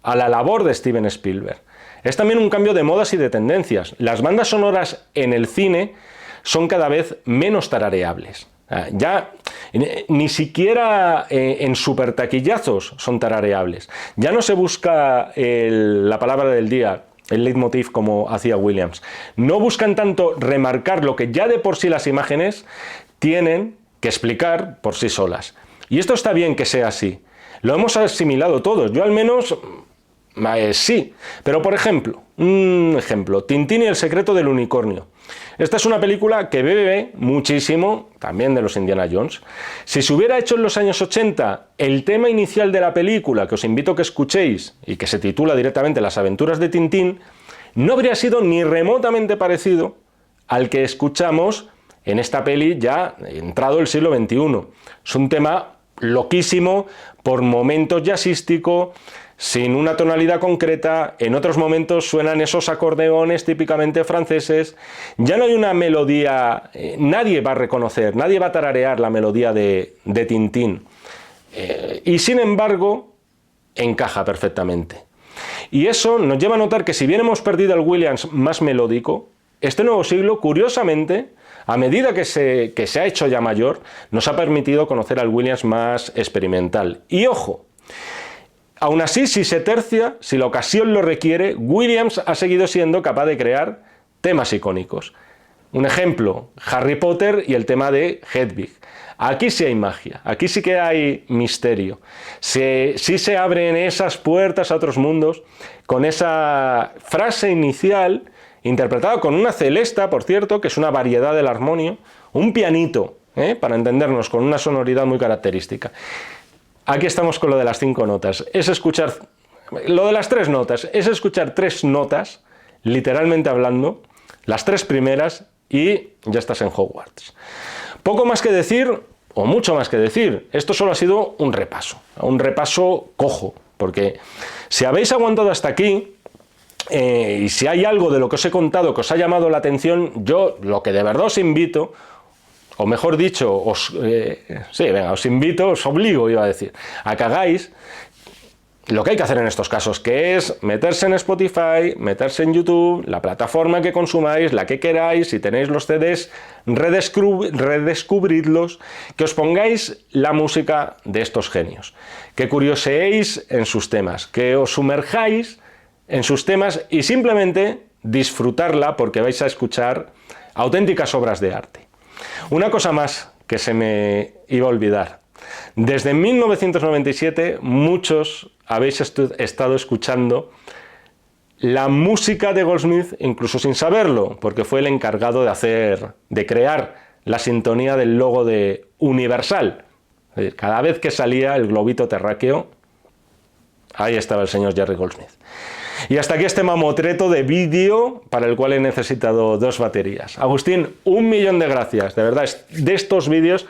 a la labor de Steven Spielberg. Es también un cambio de modas y de tendencias. Las bandas sonoras en el cine son cada vez menos tarareables. Ya ni siquiera en super taquillazos son tarareables. Ya no se busca la palabra del día, el leitmotiv, como hacía Williams. No buscan tanto remarcar lo que ya de por sí las imágenes tienen que explicar por sí solas. Y esto está bien que sea así. Lo hemos asimilado todos. Yo al menos sí. Pero por ejemplo, un ejemplo, Tintín y el secreto del unicornio. Esta es una película que bebe muchísimo también de los Indiana Jones. Si se hubiera hecho en los años 80 el tema inicial de la película, que os invito a que escuchéis y que se titula directamente Las aventuras de Tintín, no habría sido ni remotamente parecido al que escuchamos en esta peli ya entrado el siglo XXI. Es un tema loquísimo, por momentos jazzístico, sin una tonalidad concreta. En otros momentos suenan esos acordeones típicamente franceses. Ya no hay una melodía, nadie va a reconocer, nadie va a tararear la melodía de Tintín. Y sin embargo, encaja perfectamente. Y eso nos lleva a notar que si bien hemos perdido al Williams más melódico, este nuevo siglo, curiosamente, a medida que se ha hecho ya mayor, nos ha permitido conocer al Williams más experimental. Y ojo, aún así, si se tercia, si la ocasión lo requiere, Williams ha seguido siendo capaz de crear temas icónicos. Un ejemplo, Harry Potter y el tema de Hedwig. Aquí sí hay magia, aquí sí que hay misterio. Sí se abren esas puertas a otros mundos con esa frase inicial, interpretada con una celesta, por cierto, que es una variedad del armonio, un pianito, para entendernos, con una sonoridad muy característica. Aquí estamos con lo de las 5 notas. Es escuchar, lo de las 3 notas, es escuchar 3 notas, literalmente hablando, las 3 primeras, y ya estás en Hogwarts. Poco más que decir, o mucho más que decir. Esto solo ha sido un repaso cojo, porque si habéis aguantado hasta aquí, y si hay algo de lo que os he contado que os ha llamado la atención, yo lo que de verdad os invito, o mejor dicho, os invito, os obligo, iba a decir, a que hagáis lo que hay que hacer en estos casos, que es meterse en Spotify, meterse en YouTube, la plataforma que consumáis, la que queráis, si tenéis los CDs, redescubridlos, que os pongáis la música de estos genios, que curioseéis en sus temas, que os sumerjáis en sus temas y simplemente disfrutarla, porque vais a escuchar auténticas obras de arte. Una cosa más que se me iba a olvidar. Desde 1997 muchos habéis estado escuchando la música de Goldsmith, incluso sin saberlo, porque fue el encargado de crear la sintonía del logo de Universal. Cada vez que salía el globito terráqueo, ahí estaba el señor Jerry Goldsmith. Y hasta aquí este mamotreto de vídeo para el cual he necesitado 2 baterías. Agustín, 1.000.000 de gracias. De verdad, es de estos vídeos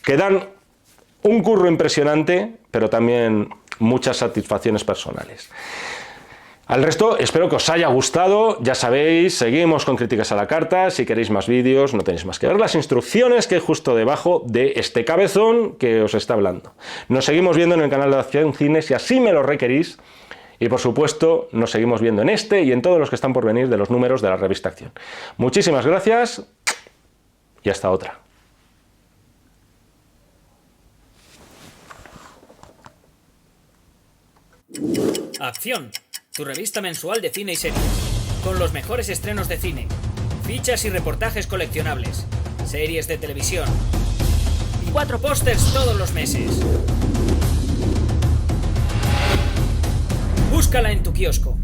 que dan un curro impresionante, pero también muchas satisfacciones personales. Al resto, espero que os haya gustado. Ya sabéis, seguimos con Críticas a la Carta. Si queréis más vídeos, no tenéis más que ver las instrucciones que hay justo debajo de este cabezón que os está hablando. Nos seguimos viendo en el canal de Acción Cine, si así me lo requerís. Y por supuesto, nos seguimos viendo en este y en todos los que están por venir de los números de la revista Acción. Muchísimas gracias y hasta otra. Acción, tu revista mensual de cine y series, con los mejores estrenos de cine, fichas y reportajes coleccionables, series de televisión y 4 pósters todos los meses. Búscala en tu kiosco.